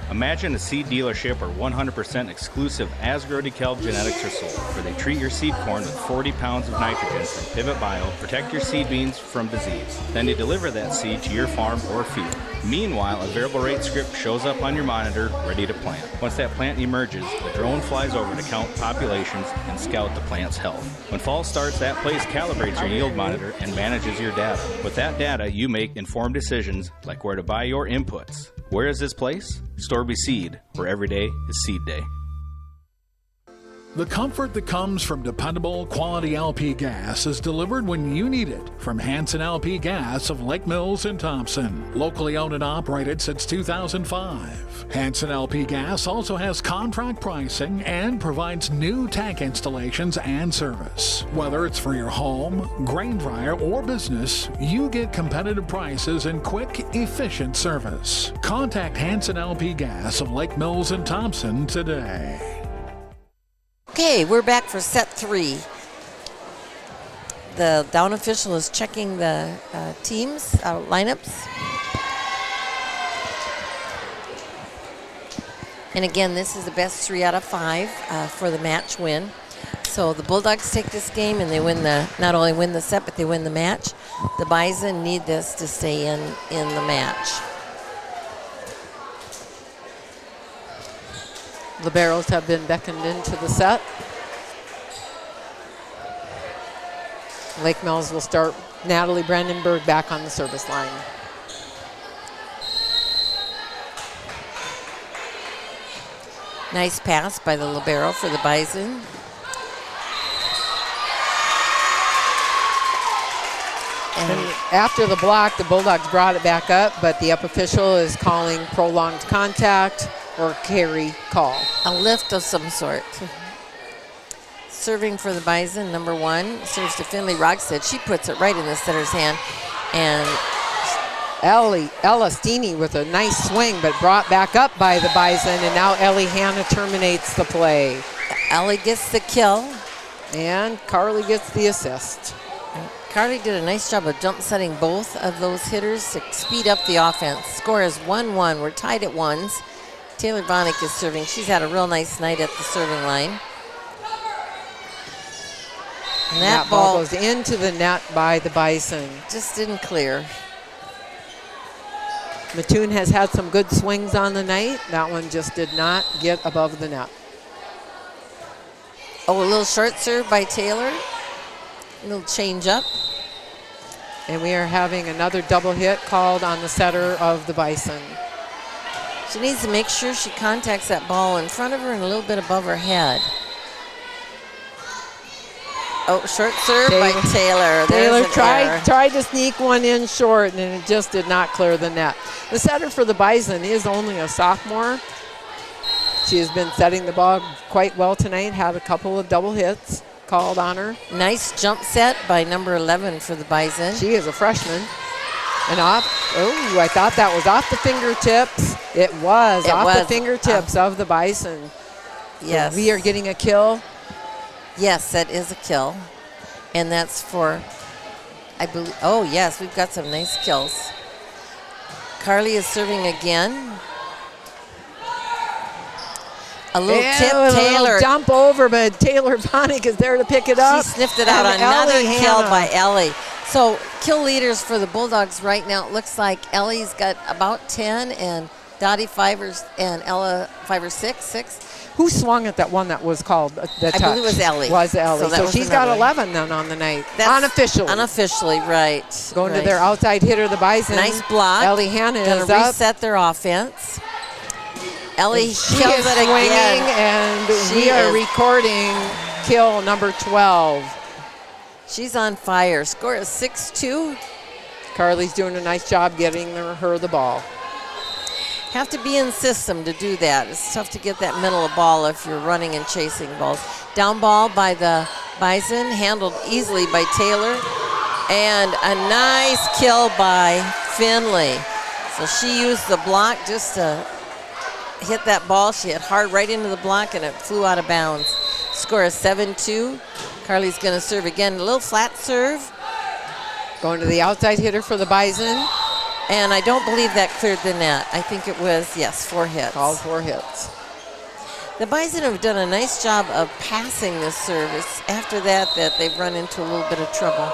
Imagine a seed dealership where 100% exclusive Asgrow DeKalb genetics are sold, where they treat your seed corn with 40 pounds of nitrogen from Pivot Bio, protect your seed beans from disease. Then they deliver that seed to your farm or field. Meanwhile, a variable rate script shows up on your monitor, ready to plant. Once that plant emerges, the drone flies over to count populations and scout the plant's health. When fall starts, that place calibrates your yield monitor and manages your data. With that data, you make informed decisions like where to buy your inputs. Where is this place? Storby Seed, where every day is seed day. The comfort that comes from dependable, quality LP gas is delivered when you need it from Hanson LP Gas of Lake Mills and Thompson. Locally owned and operated since 2005. Hanson LP Gas also has contract pricing and provides new tank installations and service. Whether it's for your home, grain dryer, or business, you get competitive prices and quick, efficient service. Contact Hanson LP Gas of Lake Mills and Thompson today. Okay, we're back for set 3. The down official is checking the teams, lineups. And again, this is the best 3 out of 5 for the match win. So the Bulldogs take this game and they win not only win the set, but they win the match. The Bison need this to stay in the match. Liberos have been beckoned into the set. Lake Mills will start Natalie Brandenburg back on the service line. Nice pass by the libero for the Bison. And after the block, the Bulldogs brought it back up, but the up official is calling prolonged contact or carry call. A lift of some sort. Serving for the Bison, number 1, serves to Finley Rogstead. She puts it right in the setter's hand. And Ella Steeney with a nice swing, but brought back up by the Bison, and now Ellie Hanna terminates the play. Ellie gets the kill. And Carly gets the assist. Carly did a nice job of jump setting both of those hitters to speed up the offense. Score is 1-1. We're tied at 1s. Taylor Vonick is serving. She's had a real nice night at the serving line. And that ball goes into the net by the Bison. Just didn't clear. Mattoon has had some good swings on the night. That one just did not get above the net. Oh, a little short serve by Taylor. A little change up. And we are having another double hit called on the setter of the Bison. She needs to make sure she contacts that ball in front of her and a little bit above her head. Oh, short serve by Taylor. Taylor tried to sneak one in short, and it just did not clear the net. The setter for the Bison is only a sophomore. She has been setting the ball quite well tonight, had a couple of double hits called on her. Nice jump set by number 11 for the Bison. She is a freshman. And I thought that was off the fingertips. It was off the fingertips of the Bison. Yes. So we are getting a kill. Yes, that is a kill. And that's for, I believe, oh yes, we've got some nice kills. Carly is serving again. A little tip, Taylor. A little dump over, but Taylor Vonick is there to pick it up. She sniffed it out. Another kill by Ellie. So kill leaders for the Bulldogs right now. It looks like Ellie's got about 10 and Dottie 5 and Ella 5 or 6. Who swung at that one that was called the touch? I believe it was Ellie. So she's got 11 then on the night. Unofficially. Unofficially, right. Going to their outside hitter, the Bison. Nice block. Ellie Hanna is going to reset their offense. Ellie kills it again. And we are recording kill number 12. She's on fire. Score is 6-2. Carly's doing a nice job getting her the ball. Have to be in system to do that. It's tough to get that middle of ball if you're running and chasing balls. Down ball by the Bison, handled easily by Taylor. And a nice kill by Finley. So she used the block just to hit that ball. She hit hard right into the block and it flew out of bounds. Score is 7-2. Carly's going to serve again. A little flat serve. Going to the outside hitter for the Bison. And I don't believe that cleared the net. I think it was, yes, 4 hits. All 4 hits. The Bison have done a nice job of passing this service. After that they've run into a little bit of trouble.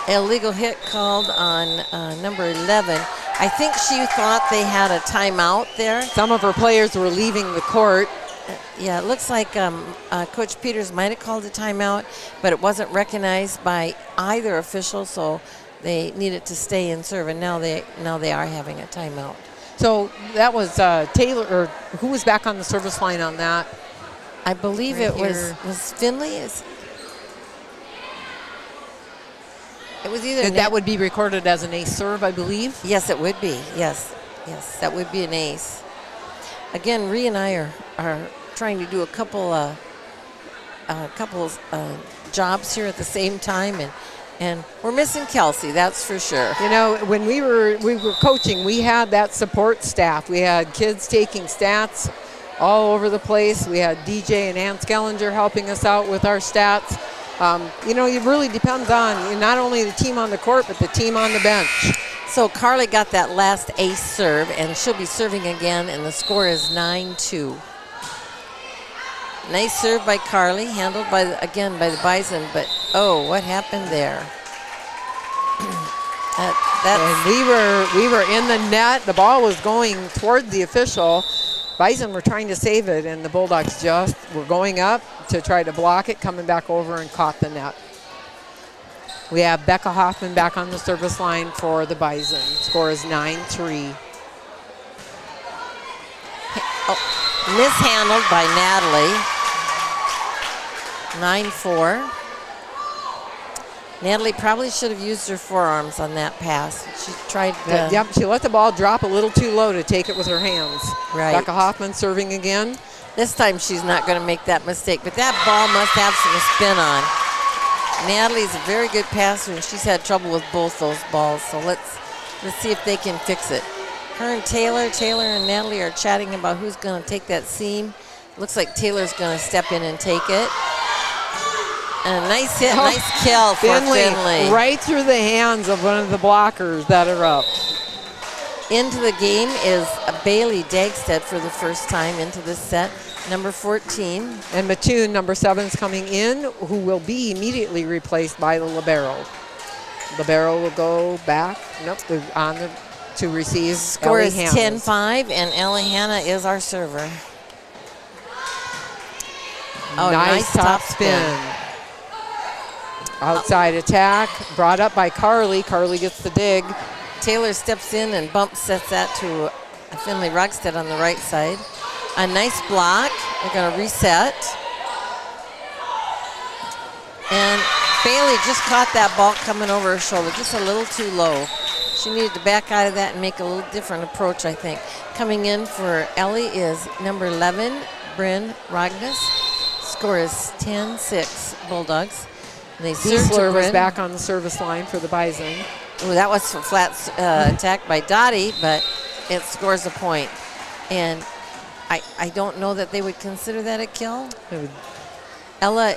Illegal hit called on number 11. I think she thought they had a timeout there. Some of her players were leaving the court. Yeah, it looks like Coach Peters might have called a timeout, but it wasn't recognized by either official, so they needed to stay and serve, and now they are having a timeout. So that was Taylor, or who was back on the service line on that? I believe Right it here. was Finley. It was either That would be recorded as an ace serve, I believe. Yes, it would be. Yes, that would be an ace. Again, Ree and I are trying to do a couple jobs here at the same time, and we're missing Kelsey. That's for sure. You know, when we were coaching, we had that support staff. We had kids taking stats all over the place. We had DJ and Ann Skellinger helping us out with our stats. You know, it really depends on not only the team on the court, but the team on the bench. So Carly got that last ace serve, and she'll be serving again, and the score is 9-2. Nice serve by Carly, handled by the Bison, but oh, what happened there? And we were in the net. The ball was going toward the official. Bison were trying to save it, and the Bulldogs just were going up to try to block it, coming back over and caught the net. We have Becca Hoffman back on the service line for the Bison. Score is 9-3. Mishandled by Natalie. 9-4. Natalie probably should have used her forearms on that pass. She tried to... Yep, she let the ball drop a little too low to take it with her hands. Right. Becca Hoffman serving again. This time she's not going to make that mistake, but that ball must have some spin on. Natalie's a very good passer, and she's had trouble with both those balls, so let's see if they can fix it. Her and Taylor and Natalie are chatting about who's going to take that seam. Looks like Taylor's going to step in and take it. And a nice hit, nice kill for Finley. Right through the hands of one of the blockers that are up. Into the game is Bailey Dagstead for the first time into this set, number 14. And Mattoon, number 7, is coming in, who will be immediately replaced by the libero. Libero will go back, to receive. Score Ellie is Hannes. 10-5, and Ellie Hanna is our server. Oh, nice top spin. Outside attack, brought up by Carly. Carly gets the dig. Taylor steps in and sets that to Finley Rugstead on the right side. A nice block. We're going to reset. And Bailey just caught that ball coming over her shoulder, just a little too low. She needed to back out of that and make a little different approach, I think. Coming in for Ellie is number 11, Bryn Rognes. Score is 10-6 Bulldogs. And they Diesler was back on the service line for the Bison. Oh, that was a flat attack by Dottie, but it scores a point. And I don't know that they would consider that a kill. Ella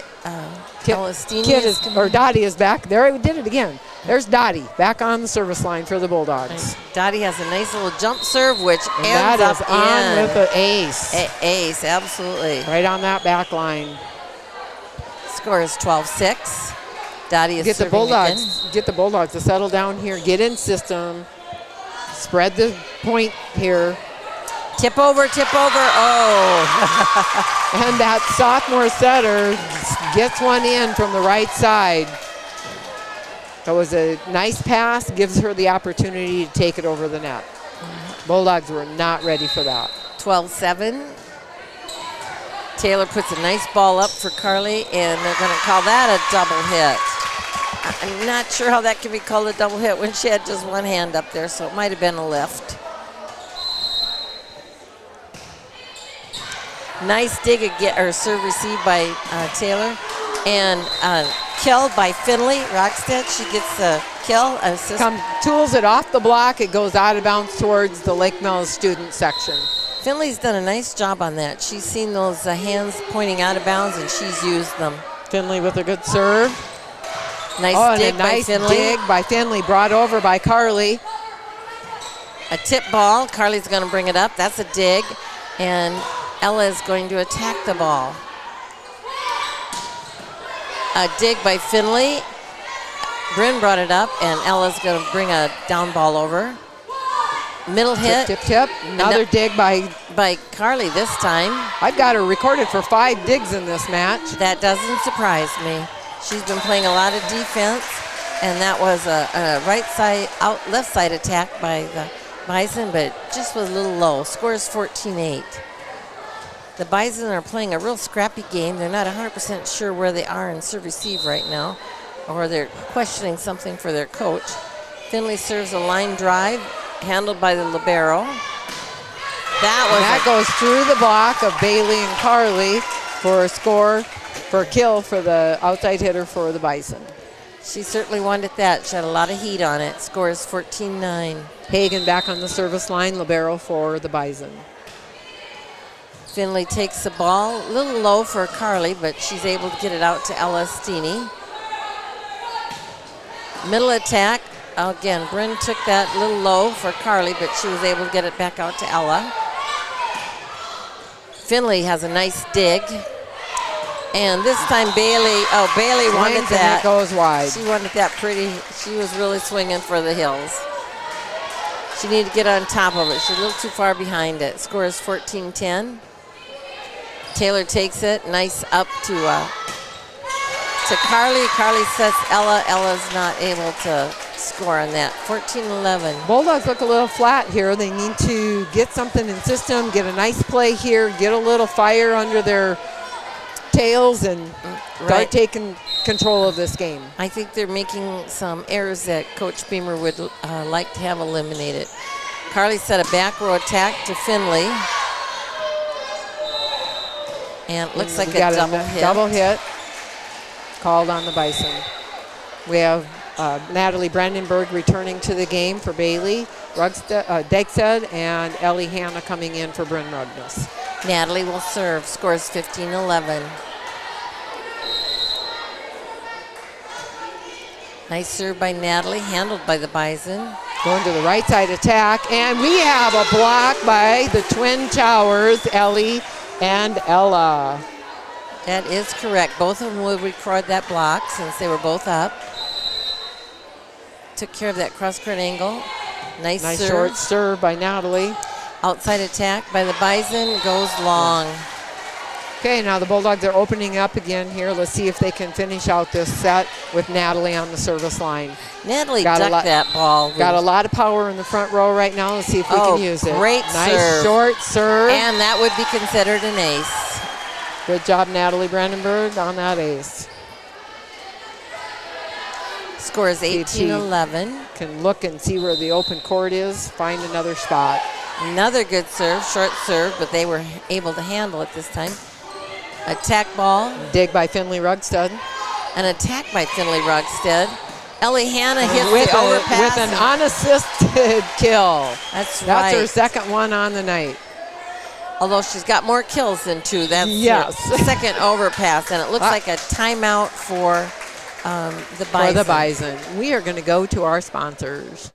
Stini Dottie is back. There, we did it again. There's Dottie back on the service line for the Bulldogs. Dottie has a nice little jump serve, which ends up on with an ace. Ace, absolutely. Right on that back line. Score is 12-6. Dottie is get the Bulldogs. Get the Bulldogs to settle down here. Get in system. Spread the point here. Tip over. Oh. And that sophomore setter gets one in from the right side. That was a nice pass. Gives her the opportunity to take it over the net. Bulldogs were not ready for that. 12-7. Taylor puts a nice ball up for Carly, and they're going to call that a double hit. I'm not sure how that can be called a double hit when she had just one hand up there, so it might have been a lift. Nice dig or serve received by Taylor, and kill by Finley Rockstead. She gets the kill. Assist. Tools it off the block. It goes out of bounds towards the Lake Mills student section. Finley's done a nice job on that. She's seen those hands pointing out of bounds, and she's used them. Finley with a good serve. Nice dig by Finley. Nice dig by Finley, brought over by Carly. A tip ball. Carly's going to bring it up. That's a dig. And Ella is going to attack the ball. A dig by Finley. Bryn brought it up, and Ella's going to bring a down ball over. Middle hit. Tip. Another dig by Carly this time. I've got her recorded for 5 digs in this match. That doesn't surprise me. She's been playing a lot of defense, and that was a left side attack by the Bison, but just was a little low. Score is 14-8. The Bison are playing a real scrappy game. They're not 100% sure where they are in serve receive right now, or they're questioning something for their coach. Finley serves a line drive, handled by the libero. That goes through the block of Bailey and Carly for a score, for a kill for the outside hitter for the Bison. She certainly wanted that. She had a lot of heat on it. Score is 14-9. Hagen back on the service line, libero for the Bison. Finley takes the ball, a little low for Carly, but she's able to get it out to Ella Steeney. Middle attack. Again, Bryn took that a little low for Carly, but she was able to get it back out to Ella. Finley has a nice dig. And this time Bailey wanted that. And it goes wide. She wanted that pretty. She was really swinging for the hills. She needed to get on top of it. She's a little too far behind it. Score is 14-10. Taylor takes it. Nice up to Carly. Carly sets Ella. Ella's not able to score on that. 14-11. Bulldogs look a little flat here. They need to get something in system, get a nice play here, get a little fire under their tails, and start taking control of this game. I think they're making some errors that Coach Beamer would like to have eliminated. Carly set a back row attack to Finley. And it looks like a double hit. Double hit called on the Bison. We have Natalie Brandenburg returning to the game for Bailey Degstead, and Ellie Hanna coming in for Bryn Rugnes. Natalie will serve. Scores 15-11. Nice serve by Natalie, handled by the Bison. Going to the right side attack, and we have a block by the twin towers, Ellie and Ella. That is correct. Both of them will record that block since they were both up. Took care of that cross-court angle. Nice serve. Short serve by Natalie. Outside attack by the Bison goes long. Okay, now the Bulldogs are opening up again here. Let's see if they can finish out this set with Natalie on the service line. Natalie ducked that ball. Got a lot of power in the front row right now. Let's see if we can use it. Great nice serve. Short serve. And that would be considered an ace. Good job, Natalie Brandenburg, on that ace. Score is 18-11. Can look and see where the open court is, find another spot. Another good serve, short serve, but they were able to handle it this time. Attack ball. Dig by Finley Rugstead. An attack by Finley Rugstead. Ellie Hanna hits the overpass. With an unassisted kill. That's right. That's her second one on the night. Although she's got more kills than two. That's her second overpass, and it looks like a timeout for the Bison. For the Bison. We are going to go to our sponsors.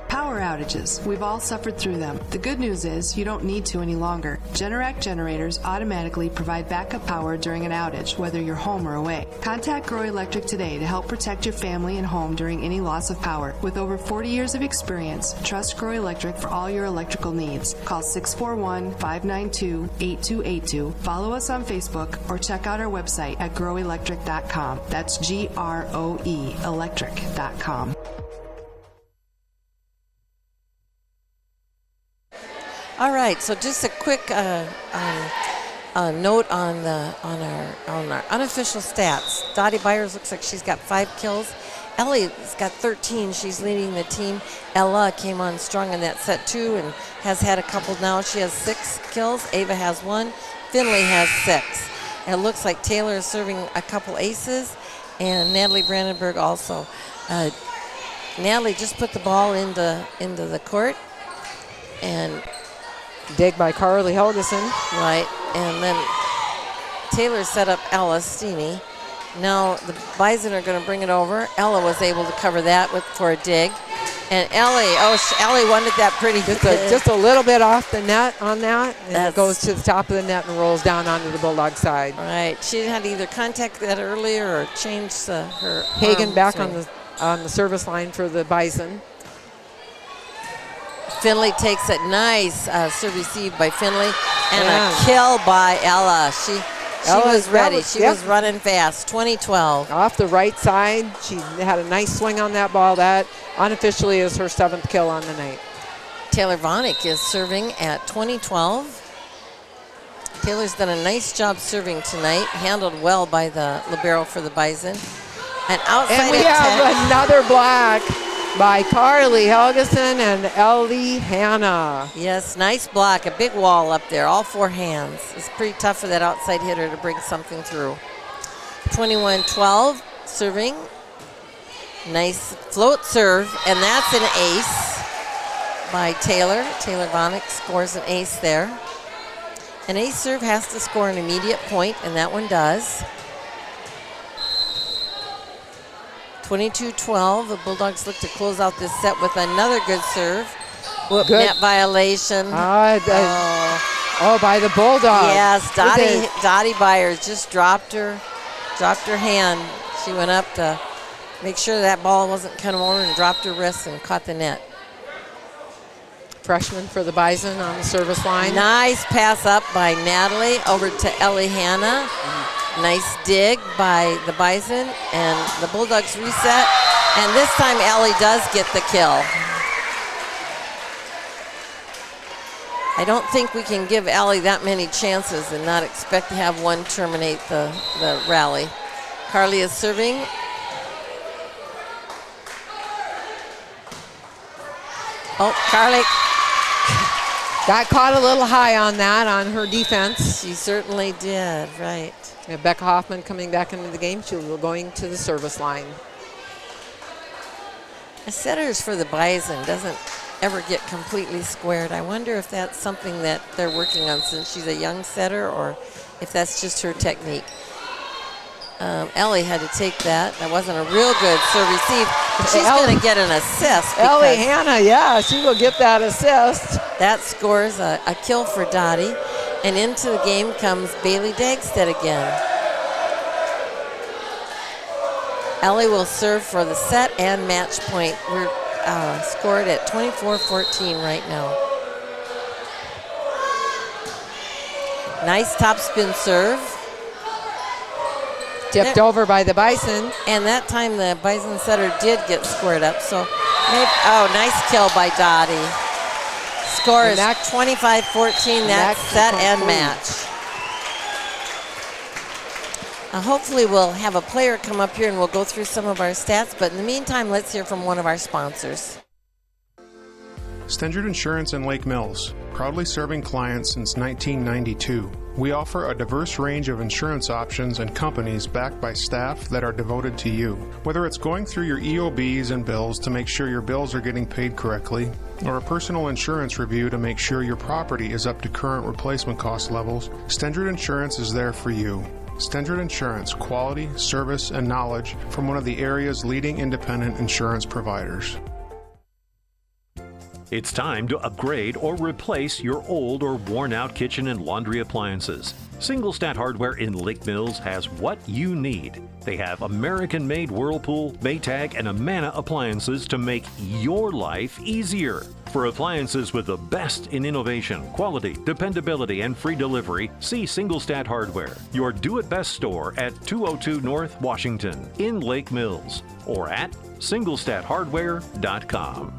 Power outages. We've all suffered through them. The good news is you don't need to any longer. Generac generators automatically provide backup power during an outage, whether you're home or away. Contact Grow Electric today to help protect your family and home during any loss of power. With over 40 years of experience, trust Grow Electric for all your electrical needs. Call 641-592-8282. Follow us on Facebook or check out our website at growelectric.com. That's GROE electric.com. All right, so just a quick note on our unofficial stats. Dottie Byers looks like she's got 5 kills. Ellie's got 13. She's leading the team. Ella came on strong in that set too and has had a couple now. She has 6 kills. Ava has 1. Finley has 6. And it looks like Taylor is serving a couple aces, and Natalie Brandenburg also. Natalie just put the ball into the court, and dig by Carly Helgeson. Right, and then Taylor set up Ella Steeney. Now the Bison are going to bring it over. Ella was able to cover that for a dig. And Ellie wanted that pretty just a little bit off the net on that. And it goes to the top of the net and rolls down onto the Bulldog side. Right, she had to either contact that earlier or change her Hagen back on the service line for the Bison. Finley takes it. Nice serve receive by Finley. And a kill by Ella. She was ready. She was running fast. 20-12. Off the right side. She had a nice swing on that ball. That unofficially is her 7th kill on the night. Taylor Vonick is serving at 20-12. Taylor's done a nice job serving tonight. Handled well by the libero for the Bison. And outside and we have another block by Carly Helgeson and Ellie Hanna. Yes, nice block. A big wall up there. All 4 hands. It's pretty tough for that outside hitter to bring something through. 21-12 serving. Nice float serve. And that's an ace by Taylor. Taylor Vonick scores an ace there. An ace serve has to score an immediate point, and that one does. 22-12. The Bulldogs look to close out this set with another good serve. Whoop, good. Net violation. By the Bulldogs. Yes, Dottie Byers just dropped her hand. She went up to make sure that ball wasn't coming over and dropped her wrist and caught the net. Freshman for the Bison on the service line. Nice pass up by Natalie over to Ellie Hanna. Nice dig by the Bison, and the Bulldogs reset. And this time Ellie does get the kill. I don't think we can give Ellie that many chances and not expect to have one terminate the rally. Carly is serving. Oh, Carly got caught a little high on that, on her defense. She certainly did, right. And Becca Hoffman coming back into the game. She will going to the service line. The setters for the Bison doesn't ever get completely squared. I wonder if that's something that they're working on since she's a young setter, or if that's just her technique. Ellie had to take that. That wasn't a real good serve receive. But she's going to get an assist. Ellie Hanna, yeah, she will get that assist. That scores a kill for Dottie. And into the game comes Bailey Dagstead again. Ellie will serve for the set and match point. We're scored at 24-14 right now. Nice topspin serve. Tipped over by the Bison. And that time the Bison setter did get squared up. So, nice kill by Dottie. Score is 25-14. That's set and match. Hopefully we'll have a player come up here and we'll go through some of our stats. But in the meantime, let's hear from one of our sponsors. Stengert Insurance in Lake Mills, proudly serving clients since 1992. We offer a diverse range of insurance options and companies backed by staff that are devoted to you. Whether it's going through your EOBs and bills to make sure your bills are getting paid correctly, or a personal insurance review to make sure your property is up to current replacement cost levels, Stengert Insurance is there for you. Stengert Insurance, quality, service, and knowledge from one of the area's leading independent insurance providers. It's time to upgrade or replace your old or worn-out kitchen and laundry appliances. Single Stat Hardware in Lake Mills has what you need. They have American-made Whirlpool, Maytag, and Amana appliances to make your life easier. For appliances with the best in innovation, quality, dependability, and free delivery, see Single Stat Hardware, your do-it-best store at 202 North Washington in Lake Mills, or at singlestathardware.com.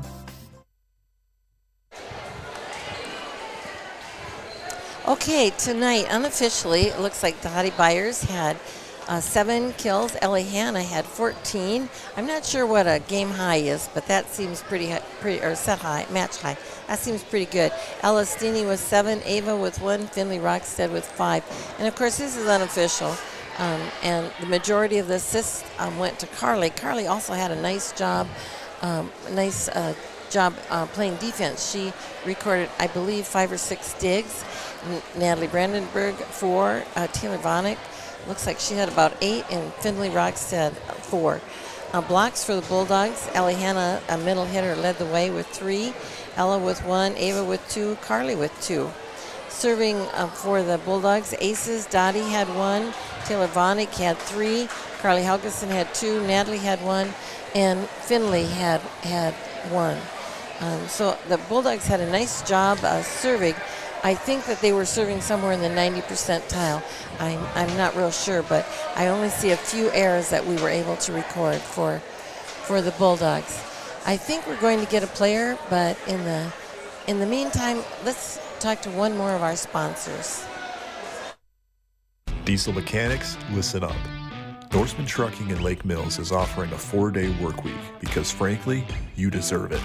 Okay, tonight, unofficially, it looks like Dottie Byers had 7 kills. Ellie Hanna had 14. I'm not sure what a game high is, but that seems pretty or set high, match high. That seems pretty good. Ella Steeney with 7, Ava with 1, Finley Rockstead with 5. And of course, this is unofficial. And the majority of the assists went to Carly. Carly also had a nice job, playing defense. She recorded, I believe, 5 or 6 digs. Natalie Brandenburg 4, Taylor Vonick looks like she had about 8, and Finley Rockstead 4. Blocks for the Bulldogs. Ellie Hanna, a middle hitter, led the way with 3. Ella with 1, Ava with 2, Carly with 2. Serving for the Bulldogs, aces, Dottie had 1, Taylor Vonick had 3, Carly Helgeson had 2, Natalie had 1, and Finley had 1. So the Bulldogs had a nice job serving. I think that they were serving somewhere in the 90 percentile. I'm not real sure, but I only see a few errors that we were able to record for the Bulldogs. I think we're going to get a player, but in the meantime, let's talk to one more of our sponsors. Diesel mechanics, listen up. Norseman Trucking in Lake Mills is offering a 4-day work week because, frankly, you deserve it.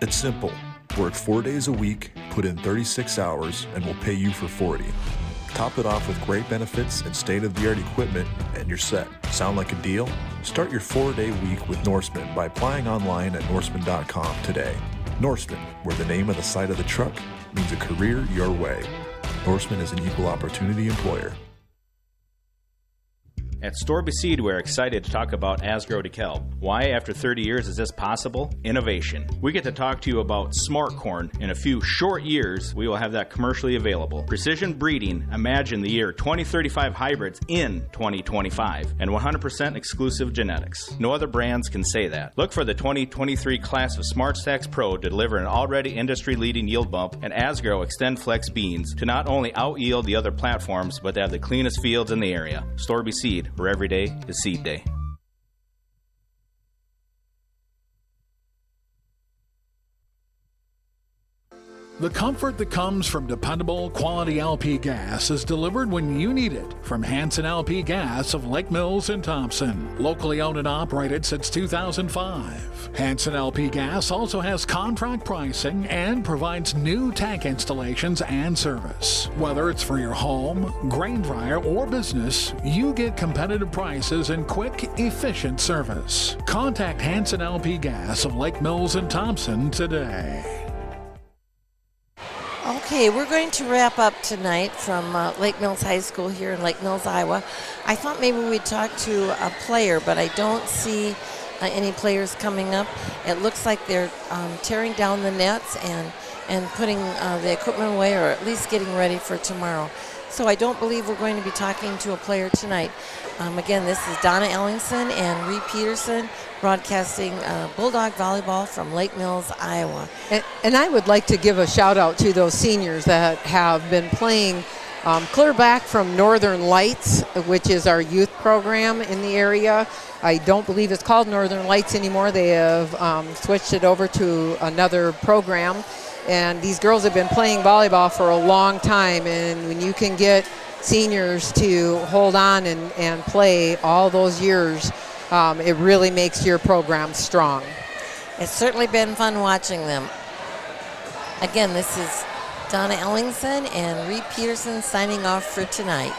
It's simple. Work 4 days a week, put in 36 hours, and we'll pay you for 40. Top it off with great benefits and state-of-the-art equipment, and you're set. Sound like a deal? Start your 4-day week with Norseman by applying online at norseman.com today. Norseman, where the name of the site of the truck means a career your way. Norseman is an equal opportunity employer. At Storby Seed, we're excited to talk about Asgrow DeKalb. Why, after 30 years, is this possible? Innovation. We get to talk to you about smart corn. In a few short years, we will have that commercially available. Precision breeding. Imagine the year 2035 hybrids in 2025. And 100% exclusive genetics. No other brands can say that. Look for the 2023 class of Smart Stacks Pro to deliver an already industry-leading yield bump and Asgrow Extend Flex beans to not only out-yield the other platforms, but to have the cleanest fields in the area. Storby Seed, where every day is seed day. The comfort that comes from dependable quality LP gas is delivered when you need it from Hanson LP Gas of Lake Mills and Thompson. Locally owned and operated since 2005. Hanson LP Gas also has contract pricing and provides new tank installations and service. Whether it's for your home, grain dryer, or business, you get competitive prices and quick, efficient service. Contact Hanson LP Gas of Lake Mills and Thompson today. Okay, we're going to wrap up tonight from Lake Mills High School here in Lake Mills, Iowa. I thought maybe we'd talk to a player, but I don't see any players coming up. It looks like they're tearing down the nets and putting the equipment away, or at least getting ready for tomorrow. So I don't believe we're going to be talking to a player tonight. Again, this is Donna Ellingson and Ree Peterson broadcasting Bulldog Volleyball from Lake Mills, Iowa. And I would like to give a shout out to those seniors that have been playing clear back from Northern Lights, which is our youth program in the area. I don't believe it's called Northern Lights anymore. They have switched it over to another program. And these girls have been playing volleyball for a long time. And when you can get seniors to hold on and play all those years, it really makes your program strong. It's certainly been fun watching them. Again, this is Donna Ellingson and Ree Peterson signing off for tonight.